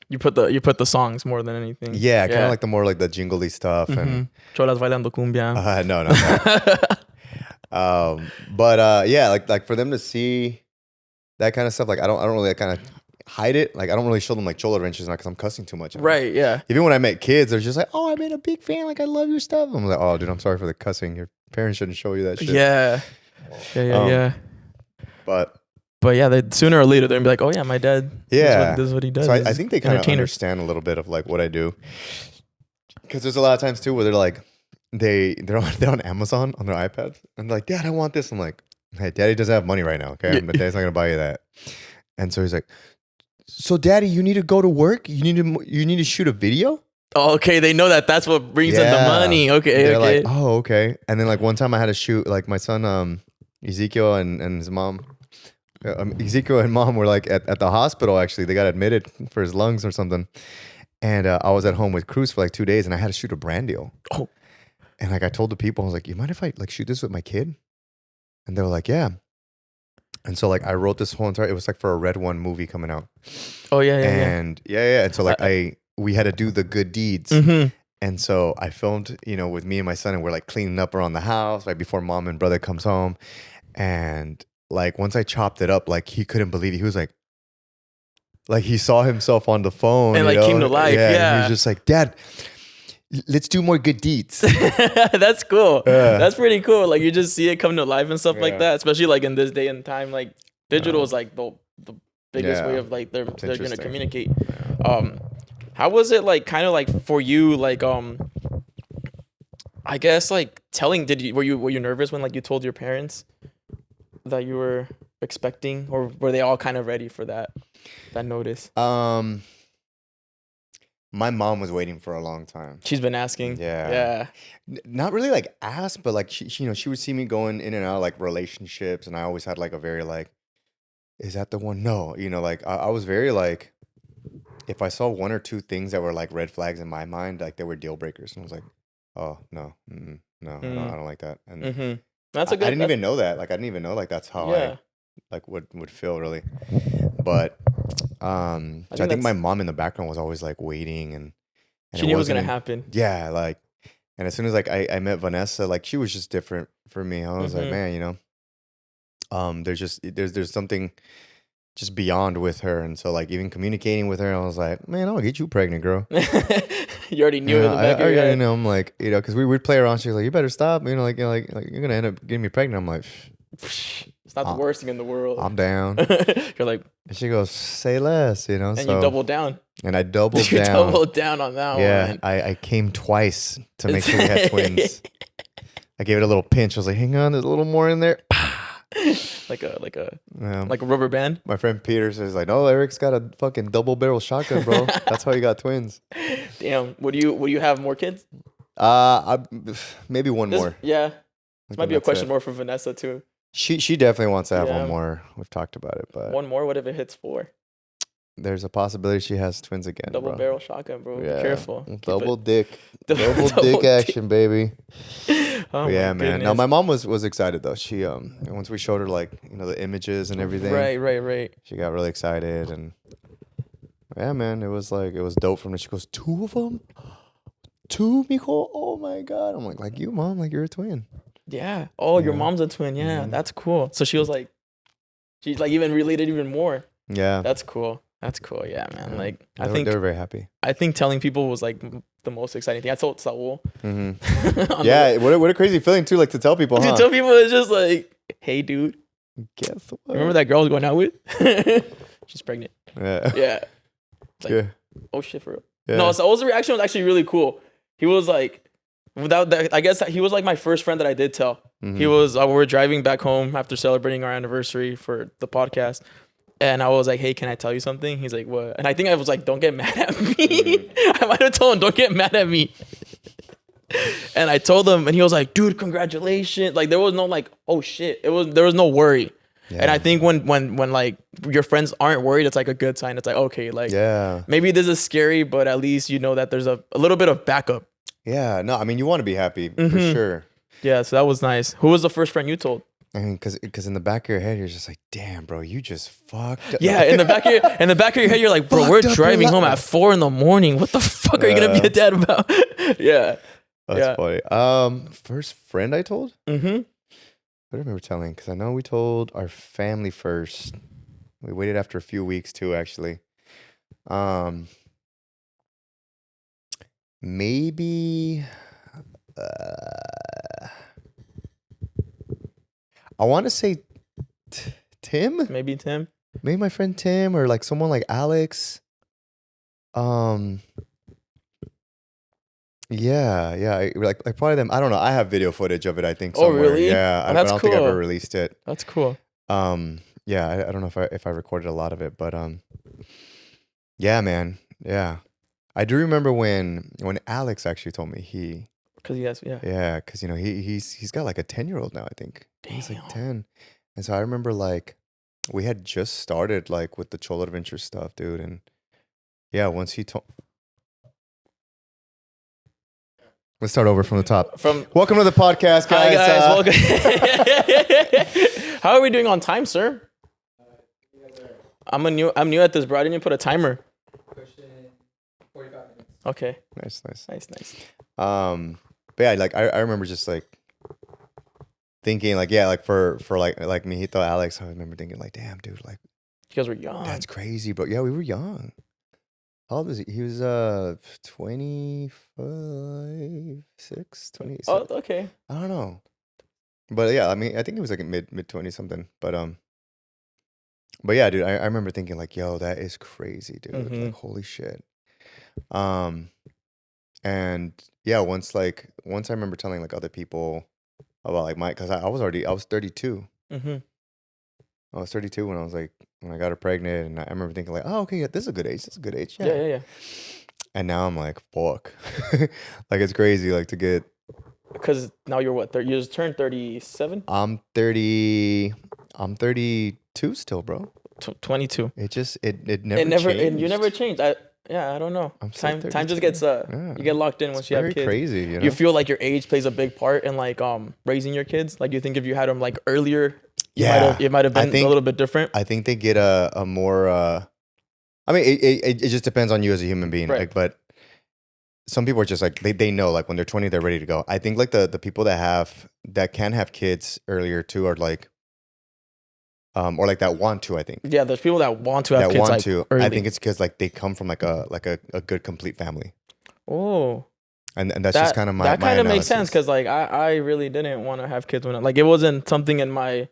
you put the songs more than anything. yeah, kind of like the more like the jingly stuff and Cholas bailando cumbia. no. But yeah, like for them to see that kind of stuff, like I don't really kind of hide it. Like I don't really show them like cholo adventures now because I'm cussing too much. Right. Yeah. Even when I met kids, they're just like, "Oh, I've been a big fan. Like I love your stuff." I'm like, "Oh, dude, I'm sorry for the cussing. Your parents shouldn't show you that shit." Yeah. But yeah, sooner or later they're gonna be like, "Oh yeah, my dad. Yeah, this is what he does." So I think they kind of understand a little bit of like what I do. Because there's a lot of times too where they're like, they're on Amazon on their iPads and they're like, "Dad, I want this." I'm like, "Hey, Daddy doesn't have money right now. Okay, Daddy's not gonna buy you that." And so he's like, "So, Daddy, you need to go to work. You need to shoot a video." Oh, okay, they know that's what brings in the money. Okay, they're okay. like, "Oh, okay." And then like one time I had to shoot like my son, Ezekiel and his mom. Ezekiel and mom were like at the hospital. Actually, they got admitted for his lungs or something. And I was at home with Cruz for like 2 days, and I had to shoot a brand deal. Oh, and like I told the people, I was like, "You mind if I like shoot this with my kid?" And they were like, "Yeah." And so like I wrote this whole entire. It was like for a Red One movie coming out. Oh yeah. And And so like we had to do the good deeds. And so I filmed, with me and my son, and we're like cleaning up around the house right before mom and brother comes home. And like once I chopped it up, like he couldn't believe it. He was like he saw himself on the phone and like came to life. Yeah. And he was just like, "Dad, let's do more good deeds." That's cool. That's pretty cool. Like you just see it come to life and stuff like that, especially like in this day and time. Like digital is like the biggest way of like they're gonna communicate. How was it like kind of like for you like I guess like were you nervous when like you told your parents that you were expecting, or were they all kind of ready for that notice? My mom was waiting for a long time. She's been asking. Yeah. Not really like ask, but like she would see me going in and out of like relationships, and I always had like a very like, is that the one? No, like I was very like, if I saw one or two things that were like red flags in my mind, like they were deal breakers, and I was like, oh no, no, I don't like that. And That's a good. I didn't even know that. Like I didn't even know like that's how I like would feel really. But so I think my mom in the background was always like waiting, and she knew it was gonna happen. Yeah, like, and as soon as like I met Vanessa, like she was just different for me. I was like, man, you know, there's something just beyond with her, and so like even communicating with her, I was like, man, I'll get you pregnant, girl. You already knew it in the back of your head. You know, I'm like, you know, because we'd play around. She's like, you better stop, you know, like you're gonna end up getting me pregnant. I'm like, it's not the worst thing in the world. I'm down. You're like, and she goes, say less, you know. And you doubled down. And I doubled down. You doubled down on that one. Yeah, I came twice to make sure we had twins. I gave it a little pinch. I was like, hang on, there's a little more in there. like a rubber band. My friend Peter says like, no, Eric's got a fucking double barrel shotgun, bro. That's how he got twins. Damn. Would you have more kids? Maybe one more. Yeah. This might be a question more for Vanessa too. She definitely wants to have one more. We've talked about it, but one more. What if it hits 4? There's a possibility she has twins again. Double barrel shotgun, bro. Yeah. Be careful. Double dick action, baby. Oh yeah, man. Goodness. Now my mom was excited though. She once we showed her like, you know, the images and everything. Right. She got really excited, and yeah, man, it was dope from her. She goes, 2 of them? 2, mijo? Oh my god. I'm like you, mom, like you're a twin. Yeah. Oh, your mom's a twin. Yeah, that's cool. So she was like, she's like even related even more. Yeah. That's cool. That's cool. Yeah, man. Yeah. Like I think they were very happy. I think telling people was like the most exciting thing. I told Saul. Yeah. What a crazy feeling too, like to tell people. To tell people it's just like, hey, dude. Guess what? Remember that girl I was going out with? She's pregnant. Yeah. Yeah. It's like, oh shit, for real. Yeah. No, Saul's reaction was actually really cool. He was like, without that, I guess he was like my first friend that I did tell. He was. We were driving back home after celebrating our anniversary for the podcast. And I was like, hey, can I tell you something? He's like, what? And I think I was like, don't get mad at me. I might have told him, don't get mad at me. And I told him, and he was like, dude, congratulations. Like, there was no like, oh shit. There was no worry. Yeah. And I think when like your friends aren't worried, it's like a good sign. It's like, okay, like, maybe this is scary, but at least you know that there's a little bit of backup. Yeah, no, I mean, you want to be happy for sure. Yeah, so that was nice. Who was the first friend you told? I mean, because in the back of your head, you're just like, damn, bro, you just fucked up. Yeah, in the back of your head, you're like, bro, we're driving home at 4 a.m. What the fuck are you gonna be a dad about? Yeah. That's funny. First friend I told? What do I remember telling? Because I know we told our family first. We waited after a few weeks too, actually. Maybe I want to say Tim. Maybe Tim. Maybe my friend Tim, or like someone like Alex. Yeah. Like probably them. I don't know. I have video footage of it, I think, somewhere. Oh, really? Yeah. I don't think I've ever released it. That's cool. Yeah, I don't know if I recorded a lot of it, but yeah, man. Yeah. I do remember when Alex actually told me because you know he's got like a 10-year-old now, I think. Damn. He's like 10, and so I remember like we had just started like with the Cholo Adventure stuff, dude, and yeah, once he told. Let's start over from the top. Welcome to the podcast, guys. Hi, guys. Welcome. How are we doing on time, sir? I'm new at this, bro. I didn't even put a timer. 45 minutes. Okay. Nice. But yeah, like I remember just like thinking like, yeah, like for like Mijito, Alex, I remember thinking like, damn, dude, like you guys were young. That's crazy, bro. Yeah, we were young. How old was he? He was 25, 6, 28. Oh, okay. I don't know. But yeah, I mean, I think he was like mid 20 something. But yeah, dude, I remember thinking like, yo, that is crazy, dude. Like, holy shit. And yeah, once I remember telling like other people about like because I was 32. I was 32 when I got her pregnant, and I remember thinking like, oh, okay, yeah, this is a good age. That's a good age. Yeah. And now I'm like, fuck, like it's crazy, like to get. Because now you're what? You just turned 37. I'm 30. I'm 32 still, bro. 22. It never changed. And you never changed. Yeah, I don't know. I'm still Time just 32. gets Yeah. you get locked in once It's you have very kids. crazy, you know? You feel like your age plays a big part in like raising your kids. Like you think if you had them like earlier, it might have been a little bit different. I think they get a more. I mean, it just depends on you as a human being. Right. Like, but some people are just like they know like when they're 20 they're ready to go. I think like the people that can have kids earlier too are like or like that want to. I think Yeah, there's people that want to have that kids want like to. early. I think it's because like they come from like a good complete family. Oh. And that's just kind of my that kind of analysis. makes sense because like I really didn't want to have kids when like it wasn't something in my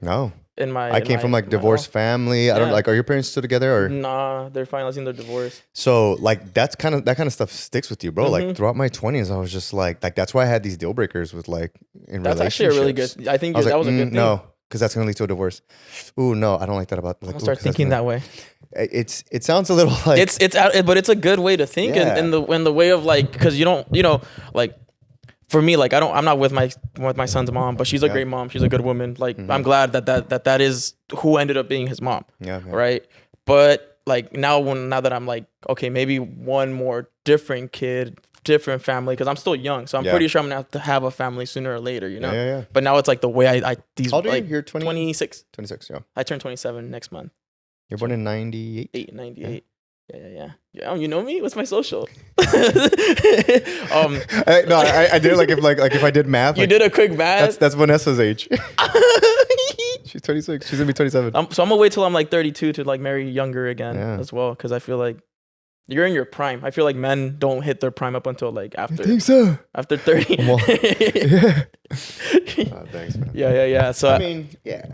I came from like divorced family. I don't like. Are your parents still together or? Nah, they're finalizing their divorce. So like that kind of stuff sticks with you, bro. Like throughout my 20s, I was just like that's why I had these deal breakers with like in relationships. That's actually a really good. I think that was a good thing. No, because that's gonna lead to a divorce. Ooh, no, I don't like that about. Like, I'm gonna start thinking that way. It sounds a little like but it's a good way to think in the way of like because you don't like. For me, like I'm not with my son's mom, but she's a great mom. She's a good woman. Like I'm glad that is who ended up being his mom. Yeah. Right. But like now that I'm like, okay, maybe one more different kid, different family, because I'm still young, so I'm pretty sure I'm gonna have to have a family sooner or later, you know. Yeah. But now it's like the way I these. How old are you? You're 26. 26. Yeah. I turned 27 next month. You're born in 98. 98. Yeah. You know me? What's my social? I did if I did math. You did a quick math. That's Vanessa's age. She's 26. She's gonna be 27. So I'm gonna wait till I'm like 32 to like marry younger again as well, because I feel like you're in your prime. I feel like men don't hit their prime up until like after. I think so. After 30. Yeah. Thanks, man. Yeah. So I mean, yeah.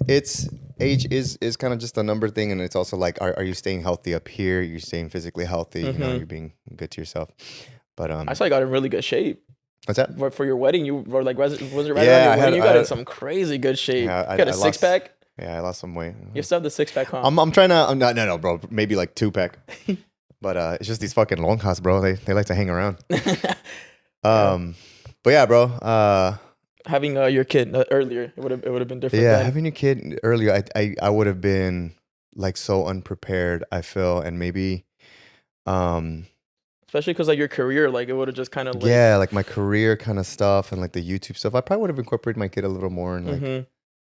It's age is kind of just a number thing, and it's also like, are you staying healthy up here? You're staying physically healthy. You know, you're being good to yourself. But I saw you got in really good shape. What's that? For your wedding, you were like, was it right around your wedding? You got in some crazy good shape. Yeah, you got a six pack. Yeah, I lost some weight. You still have the six pack, huh? I'm trying to. No, bro. Maybe like 2-pack. But it's just these fucking long hots, bro. They like to hang around. But yeah, bro. Having your kid earlier, it would have been different. Yeah, having your kid earlier, I would have been like so unprepared. I feel, and maybe, especially because like your career, like it would have just kind of like my career kind of stuff and like the YouTube stuff. I probably would have incorporated my kid a little more in like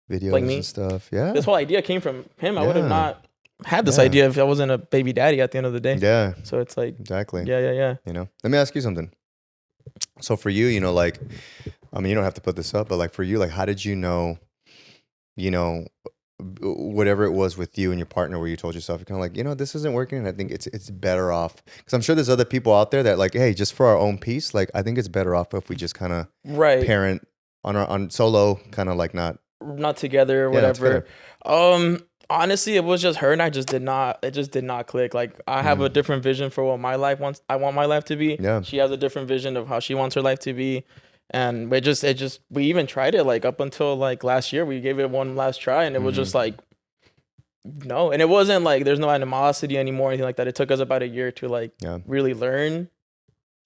videos like and stuff. Yeah, this whole idea came from him. I would have not had this idea if I wasn't a baby daddy at the end of the day. Yeah, so it's like exactly. Yeah. You know, let me ask you something. So for you, you know, like, I mean, you don't have to put this up, but like for you, like, how did you know, whatever it was with you and your partner where you told yourself, you're kind of like, this isn't working and I think it's better off. Because I'm sure there's other people out there that like, hey, just for our own peace, like, I think it's better off if we just kind of parent on solo, kind of like not together or whatever. Honestly, it was just her and it just did not click. Like I have a different vision for what my life wants. I want my life to be. Yeah. She has a different vision of how she wants her life to be. And we even tried it like up until like last year. We gave it one last try and it was just like, no. And it wasn't like there's no animosity anymore or anything like that. It took us about a year to like really learn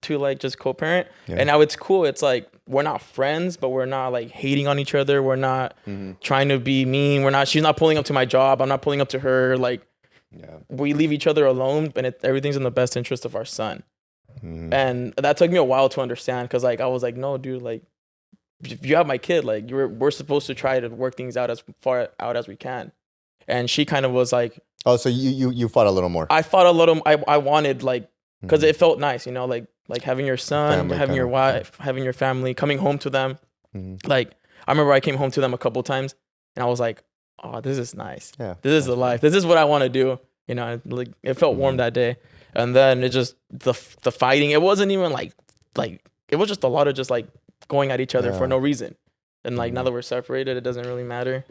to like just co-parent. Yeah. And now it's cool. It's like we're not friends, but we're not like hating on each other. We're not trying to be mean. She's not pulling up to my job. I'm not pulling up to her. Like we leave each other alone, and everything's in the best interest of our son. And that took me a while to understand, because like I was like, no, dude, like if you have my kid, like we're supposed to try to work things out as far out as we can. And she kind of was like, oh, so you fought a little more. I fought a little. I wanted like, because it felt nice, like having your son, family, having your wife, having your family, coming home to them. Like I remember I came home to them a couple times and I was like, oh, this is nice. Yeah, this is the life. This is what I want to do. Like it felt warm that day. And then it just the fighting. It wasn't even like it was just a lot of just like going at each other for no reason. And like now that we're separated, it doesn't really matter.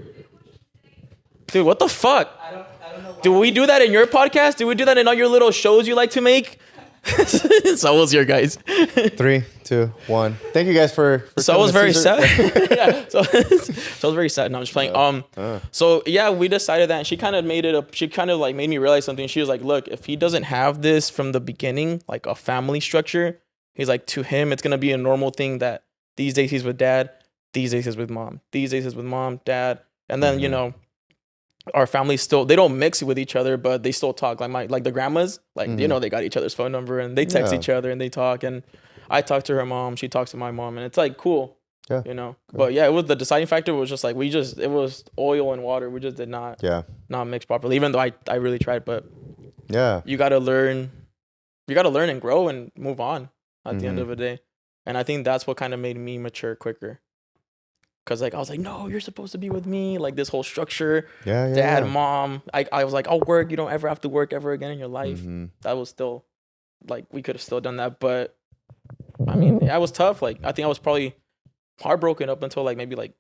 Dude, what the fuck? I don't know. Do we do that in your podcast? Do we do that in all your little shows you like to make? So was your guys. 3, 2, 1. Thank you guys for so I was very sad. Yeah. So I was very sad. No, I'm just playing. So yeah, we decided that, and she kind of made it up. She kind of like made me realize something. She was like, look, if he doesn't have this from the beginning, like a family structure, he's like, to him, it's gonna be a normal thing that these days he's with dad, these days he's with mom, these days he's with mom, dad, and then our families still, they don't mix with each other, but they still talk. Like the grandmas, like, you know, they got each other's phone number and they text each other and they talk. And I talk to her mom, she talks to my mom, and it's like cool. Yeah. You know, but yeah, it was the deciding factor was just like it was oil and water. We just did not mix properly, even though I really tried. But you gotta learn and grow and move on at the end of the day. And I think that's what kind of made me mature quicker. Cause like I was like, no, you're supposed to be with me. Like this whole structure, dad, mom. I was like, I'll work. You don't ever have to work ever again in your life. That was still like we could have still done that, but I mean, yeah, it was tough. Like I think I was probably heartbroken up until like maybe like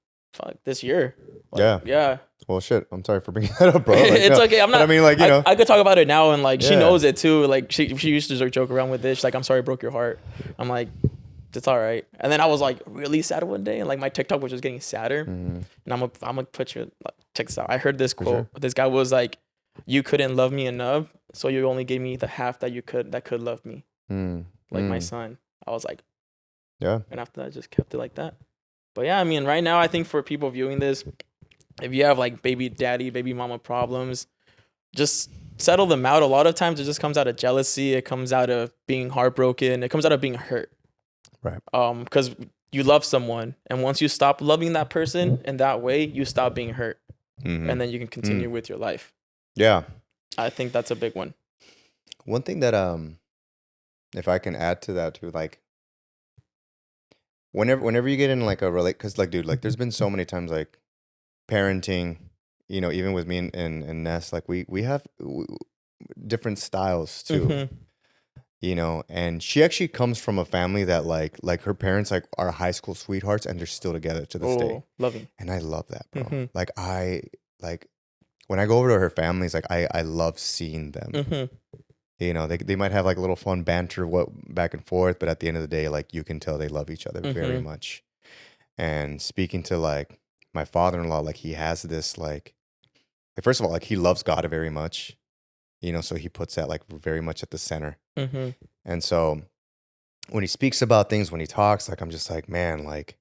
this year. Like, yeah. Well, shit. I'm sorry for bringing that up, bro. Like, it's okay. I'm not. But I mean, like you know, I could talk about it now, and like she knows it too. Like she used to joke around with this. She's like, I'm sorry I broke your heart. I'm like, it's all right. And then I was like really sad one day, and like my TikTok was just getting sadder. And I'm gonna put you like, check this out. I heard this quote. Sure. This guy was like, "You couldn't love me enough, so you only gave me the half that could love me." Like my son. I was like, yeah. And after that, I just kept it like that. But yeah, I mean, right now, I think for people viewing this, if you have like baby daddy, baby mama problems, just settle them out. A lot of times, it just comes out of jealousy. It comes out of being heartbroken. It comes out of being hurt. Right. Because you love someone, and once you stop loving that person in that way, you stop being hurt, and then you can continue with your life. Yeah, I think that's a big one. One thing that if I can add to that too, like whenever you get in like a because like dude, like there's been so many times like parenting, you know, even with me and Ness, like we have different styles too. You know, and she actually comes from a family that like her parents like are high school sweethearts and they're still together to this day. Loving. And I love that, bro. Like when I go over to her families, like I love seeing them. You know, they might have like a little fun banter back and forth, but at the end of the day, like you can tell they love each other very much. And speaking to like my father-in-law, like he has this like first of all, like he loves God very much. You know, so he puts that like very much at the center. And so when he speaks about things, when he talks, like I'm just like, man, like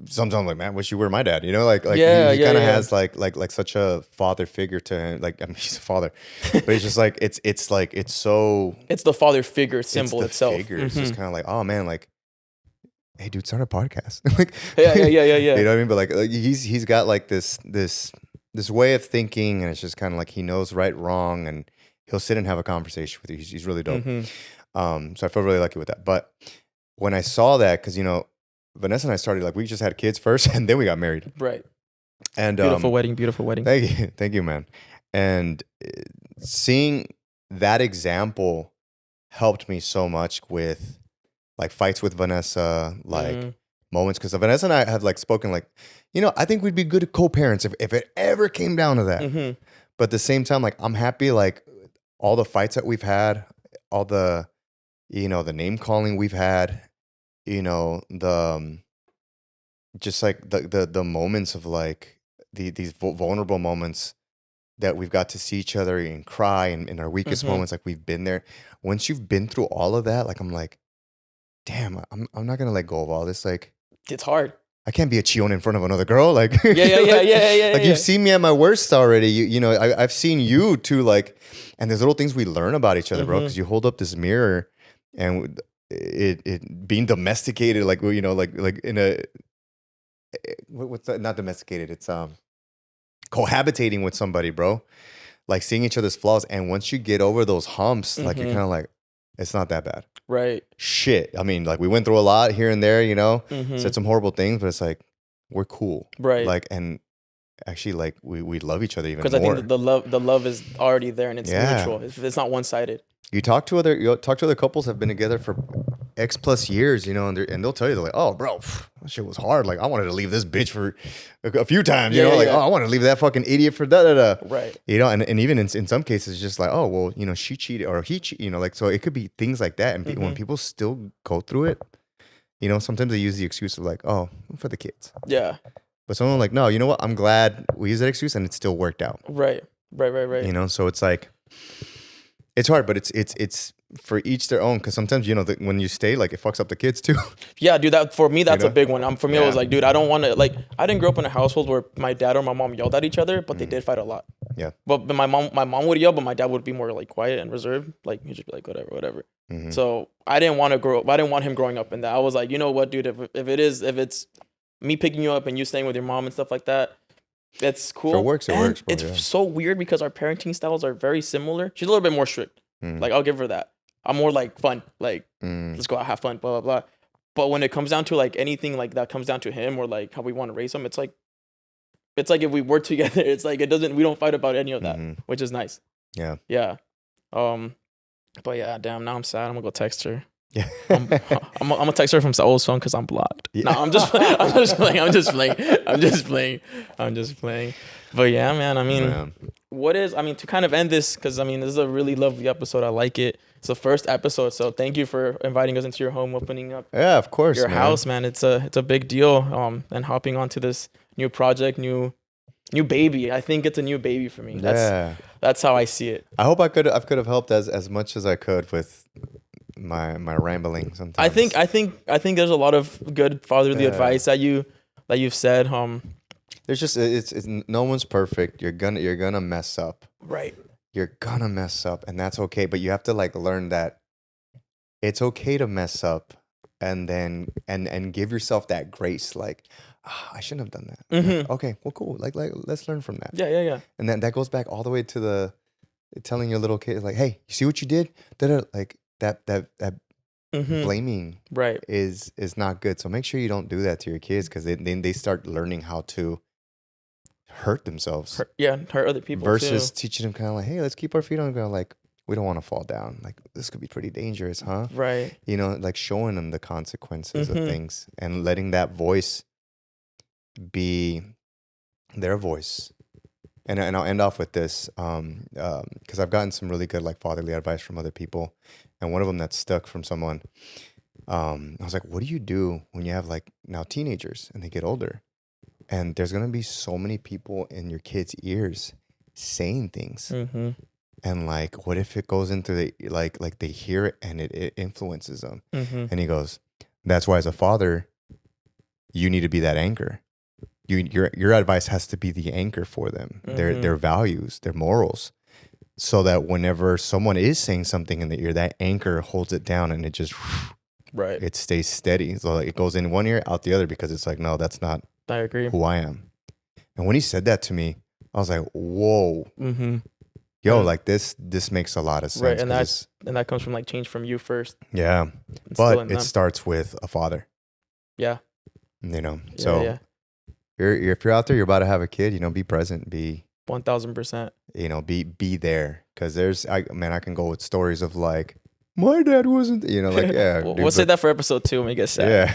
sometimes I'm like, man, wish you were my dad. You know, like he kind of has like such a father figure to him. Like I mean, he's a father, but it's just like it's so it's the father figure symbol itself. It's just kind of like, oh man, like, hey, dude, start a podcast. Like, yeah. You know what I mean? But like he's got like this way of thinking, and it's just kind of like he knows right, wrong, and he'll sit and have a conversation with you. He's really dope. So I feel really lucky with that. But when I saw that, because you know, Vanessa and I started like we just had kids first, and then we got married. Right. And beautiful wedding. Thank you, man. And seeing that example helped me so much with like fights with Vanessa, like moments, because Vanessa and I had like spoken like, you know, I think we'd be good co-parents if it ever came down to that. But at the same time, like I'm happy like all the fights that we've had, all the, you know, the name calling we've had, you know, the just like the moments of like these vulnerable moments that we've got to see each other and cry, and in our weakest moments, like we've been there. Once you've been through all of that, like I'm like, damn, I'm not gonna let go of all this. Like it's hard. I can't be a chillon in front of another girl. Like yeah. Like you've seen me at my worst already. You know, I've seen you too. Like, and there's little things we learn about each other, bro. Because you hold up this mirror, and it being domesticated, like you know, like in a what's that? Not domesticated. It's cohabitating with somebody, bro. Like seeing each other's flaws, and once you get over those humps, like you're kind of like, it's not that bad. Right. Shit. I mean, like we went through a lot here and there, you know, said some horrible things, but it's like, we're cool. Right. Like, and actually like we love each other even more. Because I think the love is already there, and it's mutual. It's not one-sided. You talk to other couples that have been together for X plus years, you know, and they'll tell you, they're like, oh bro, that shit was hard. Like I wanted to leave this bitch for a few times, you know, like, oh, I want to leave that fucking idiot for da. Right. You know, and even in some cases, just like, oh, well, you know, she cheated or he cheated, you know, like, so it could be things like that. And when people still go through it, you know, sometimes they use the excuse of like, oh, for the kids. Yeah. But someone like, no, you know what? I'm glad we used that excuse and it still worked out. Right. You know, so it's like, it's hard, but it's for each their own, because sometimes when you stay, like it fucks up the kids too. Yeah, dude, that for me that's You a know? big one. For me, I was Yeah. like, dude, I don't want to like. I didn't grow up in a household where my dad or my mom yelled at each other, but they did fight a lot. Yeah. But my mom would yell, but my dad would be more like quiet and reserved. Like he'd just be like, whatever. So I didn't want to grow up. I didn't want him growing up in that. I was like, you know what, dude, if it's me picking you up and you staying with your mom and stuff like that, it's cool. If it works, it And works, bro, it's yeah. so weird because our parenting styles are very similar. She's a little bit more strict. Like I'll give her that. I'm more like fun. Like let's go out, have fun, blah blah blah. But when it comes down to like anything like that comes down to him or like how we want to raise him, it's like if we work together, it's like we don't fight about any of that, which is nice. Yeah. Yeah. But yeah, damn, now I'm sad. I'm gonna go text her. Yeah. I'm gonna text her from Saul's phone because I'm blocked. Yeah. No, I'm just playing. But yeah, man, I mean, to kind of end this, because I mean, this is a really lovely episode. I like it. It's the first episode, so thank you for inviting us into your home, opening up Yeah, of course, your man. house, man. It's a big deal. And hopping onto this new project, new baby. I think it's a new baby for me. That's how I see it. I hope I could have helped as much as I could with my rambling sometimes. I think there's a lot of good fatherly advice that you've said. There's just it's no one's perfect. You're gonna mess up. Right. You're gonna mess up, and that's okay. But you have to like learn that it's okay to mess up, and then and give yourself that grace. Like, I shouldn't have done that. Like, okay, well, cool. Like let's learn from that. Yeah. And then that goes back all the way to the telling your little kid, like, hey, you see what you did? Like that blaming Right. is not good. So make sure you don't do that to your kids, because then they start learning how to hurt themselves. Hurt other people versus too. teaching them kind of like, hey, let's keep our feet on the ground. Like, we don't want to fall down. Like, this could be pretty dangerous, huh? Right. Like showing them the consequences of things and letting that voice be their voice. And I'll end off with this, because I've gotten some really good like fatherly advice from other people, and one of them that stuck from someone. I was like, what do you do when you have like now teenagers and they get older, and there's gonna be so many people in your kids' ears saying things, and like, what if it goes into the like they hear it and it influences them? And he goes, that's why as a father, you need to be that anchor. Your advice has to be the anchor for them, their values, their morals, so that whenever someone is saying something in the ear, that anchor holds it down and it just it stays steady. So it goes in one ear, out the other, because it's like, no, that's not I agree. who I am. And when he said that to me, I was like, whoa, yo, like this makes a lot of sense. Right, and that comes from like change from you first. Yeah, but it starts with a father. Yeah, so. Yeah. If you're out there, you're about to have a kid, be present, be 1000%. Be there, because I can go with stories of like, my dad wasn't, like, yeah. We'll say that for episode 2 when we get sad. Yeah,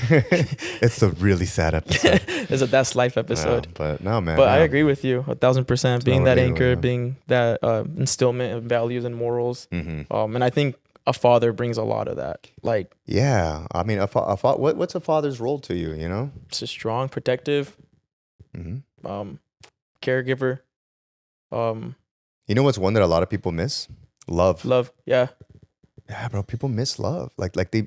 it's a really sad episode. It's a That's Life episode. But no, man. But I agree with you 1000%. Being that anchor, yeah. being that instillment of values and morals. And I think a father brings a lot of that. Like, yeah, I mean, what's a father's role to you? It's a strong, protective. Caregiver. What's one that a lot of people miss? Love. Yeah, bro, people miss love. Like they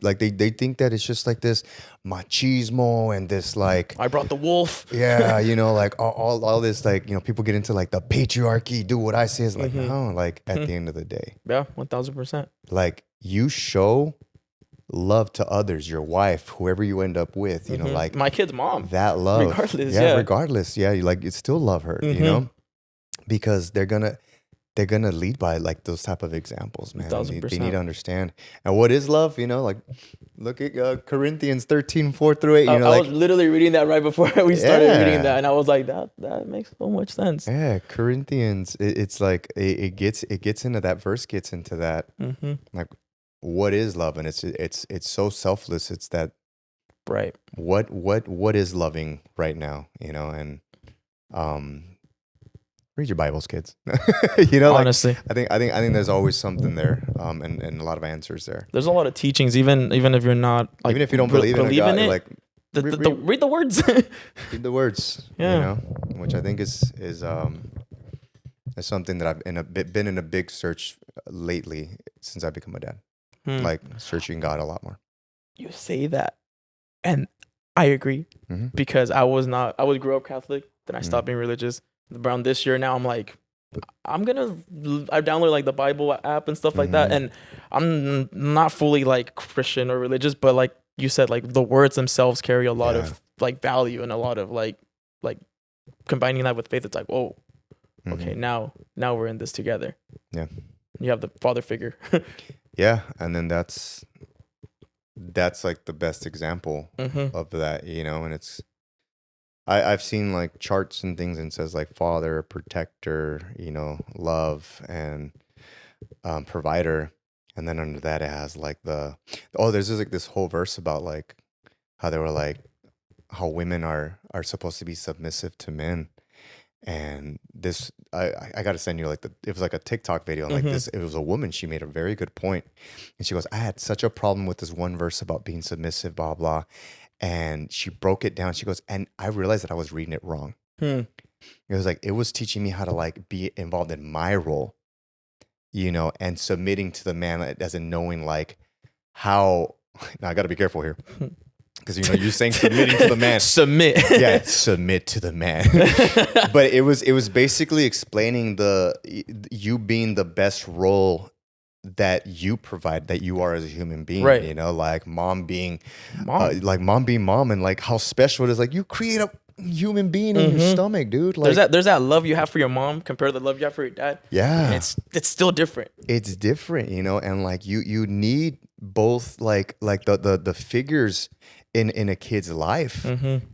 think that it's just like this machismo and this like, I brought the wolf. Yeah, like all this, like, people get into like the patriarchy, do what I say. Is like, no, like at the end of the day, yeah, 1000%. like, you show love to others, your wife, whoever you end up with, like my kid's mom, that love, regardless, you still love her, because they're gonna lead by like those type of examples, man. They need to understand. And what is love? Like, look at Corinthians 13:4-8. I was literally reading that right before we started reading that, and I was like, that makes so much sense. Yeah, Corinthians. It's like it gets into that verse, gets into that. Like, what is love? And it's so selfless. It's that, right? What is loving right now? And read your Bibles, kids. Honestly, I think there's always something there, and a lot of answers there. There's a lot of teachings, even if you're not, like, even if you don't believe in God, it, like, read the words. Read the words. Yeah. Which I think is something that I've been in a big search lately since I've become a dad. like searching God a lot more. You say that, and I agree because I grew up Catholic, then I stopped being religious. Around this year now, I'm like, I download like the Bible app and stuff like that, and I'm not fully like Christian or religious, but like you said, like the words themselves carry a lot of like value and a lot of like combining that with faith. It's like, whoa, okay, now we're in this together. Yeah, you have the father figure. Yeah, and then that's like the best example of that, you know. And it's I've seen like charts and things, and it says like father, protector, you know, love, and provider, and then under that it has like there's just like this whole verse about like how they were like how women are supposed to be submissive to men. And this, I got to send you like it was like a TikTok video, and like this, it was a woman. She made a very good point, and she goes, "I had such a problem with this one verse about being submissive, blah blah," and she broke it down. She goes, and I realized that I was reading it wrong. It was like it was teaching me how to like be involved in my role, you know, and submitting to the man as in knowing like how. Now I got to be careful here. Because, you know, you're saying submitting to the man. Submit. Yeah, submit to the man. But it was basically explaining you being the best role that you provide, that you are as a human being. Right. You know, like mom being mom, and like how special it is. Like you create a human being in your stomach, dude. Like there's that love you have for your mom compared to the love you have for your dad. Yeah. And it's still different. It's different, you know, and like you need both like the figures in a kid's life,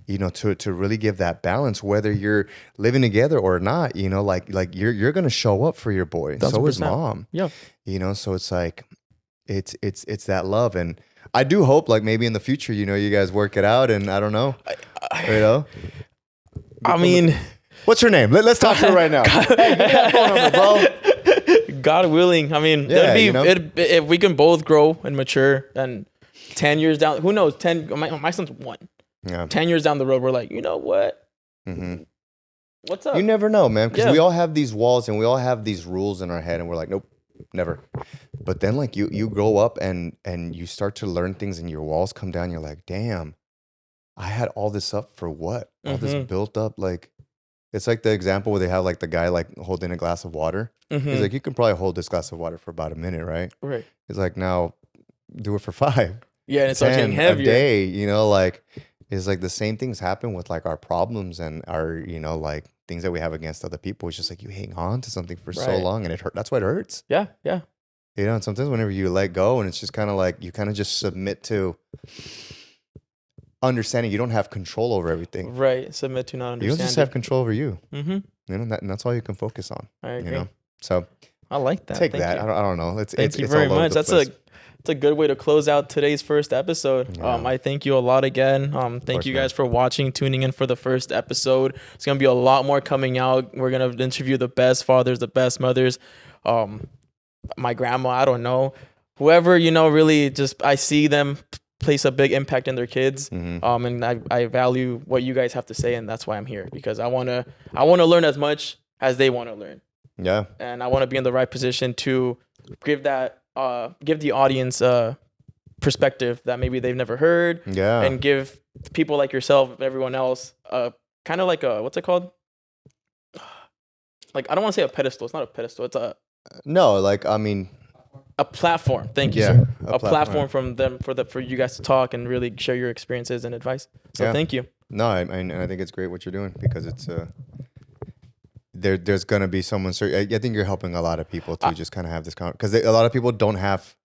you know, to really give that balance, whether you're living together or not, you know, like you're gonna show up for your boy. 1,000%. So is mom. Yeah. You know, so it's like it's that love. And I do hope like maybe in the future, you know, you guys work it out, and I don't know. You know? I mean, what's her name? Let's talk to her right now. Hey, give me that phone number, bro. God willing. I mean, if we can both grow and mature, and 10 years down, who knows? My son's 1. Yeah. 10 years down the road, we're like, you know what? What's up? You never know, man. Because we all have these walls and we all have these rules in our head, and we're like, nope, never. But then like you grow up and you start to learn things, and your walls come down. You're like, damn, I had all this up for what? All this built up, like it's like the example where they have like the guy like holding a glass of water. He's like, you can probably hold this glass of water for about a minute, right? Right. He's like, now do it for 5. Yeah, and it starts getting heavier. A day, you know, like it's like the same things happen with like our problems and our, you know, like things that we have against other people. It's just like you hang on to something for so long, and it hurt. That's why it hurts. Yeah, yeah. You know, and sometimes whenever you let go, and it's just kind of like you kind of just submit to understanding you don't have control over everything. Right. Submit to not understanding. You don't just have control over you. You know, and that's all you can focus on. I agree. You know? So I like that. Take that. I don't know. Thank you very much. That's a good way to close out today's first episode. Yeah. I thank you a lot again. Thank you guys for watching, tuning in for the first episode. It's gonna be a lot more coming out. We're gonna interview the best fathers, the best mothers. My grandma, I don't know, whoever, you know, really just I see them place a big impact in their kids. And I value what you guys have to say, and that's why I'm here, because I wanna learn as much as they want to learn. Yeah. And I want to be in the right position to give the audience a perspective that maybe they've never heard. Yeah. And give people like yourself and everyone else kind of like what's it called? Like, I don't want to say a pedestal. It's not a pedestal. It's a platform. Thank you, sir. A platform from them for you guys to talk and really share your experiences and advice. So thank you. No, I think it's great what you're doing, because it's there's gonna be someone. I think you're helping a lot of people to just kind of have this because a lot of people don't have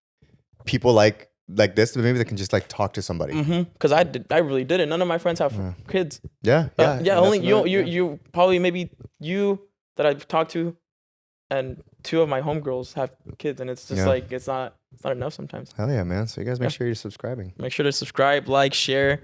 people like this, but maybe they can just like talk to somebody. Because I really didn't. None of my friends have kids. Yeah. Only you probably maybe you that I've talked to, and 2 of my homegirls have kids, and it's just like it's not enough sometimes. Hell yeah, man! So you guys make sure you're subscribing. Make sure to subscribe, like, share,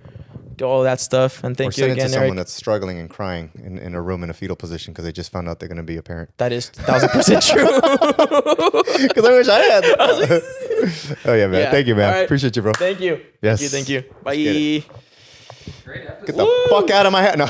do all that stuff, and thank you again, Eric. Or send it to someone Eric. That's struggling and crying in a room in a fetal position because they just found out they're going to be a parent. That is 1,000% true. Because I wish I had that. Oh yeah, man! Thank you, man. Right. Appreciate you, bro. Thank you. Yes. Thank you. Bye. Get the fuck out of my head. No.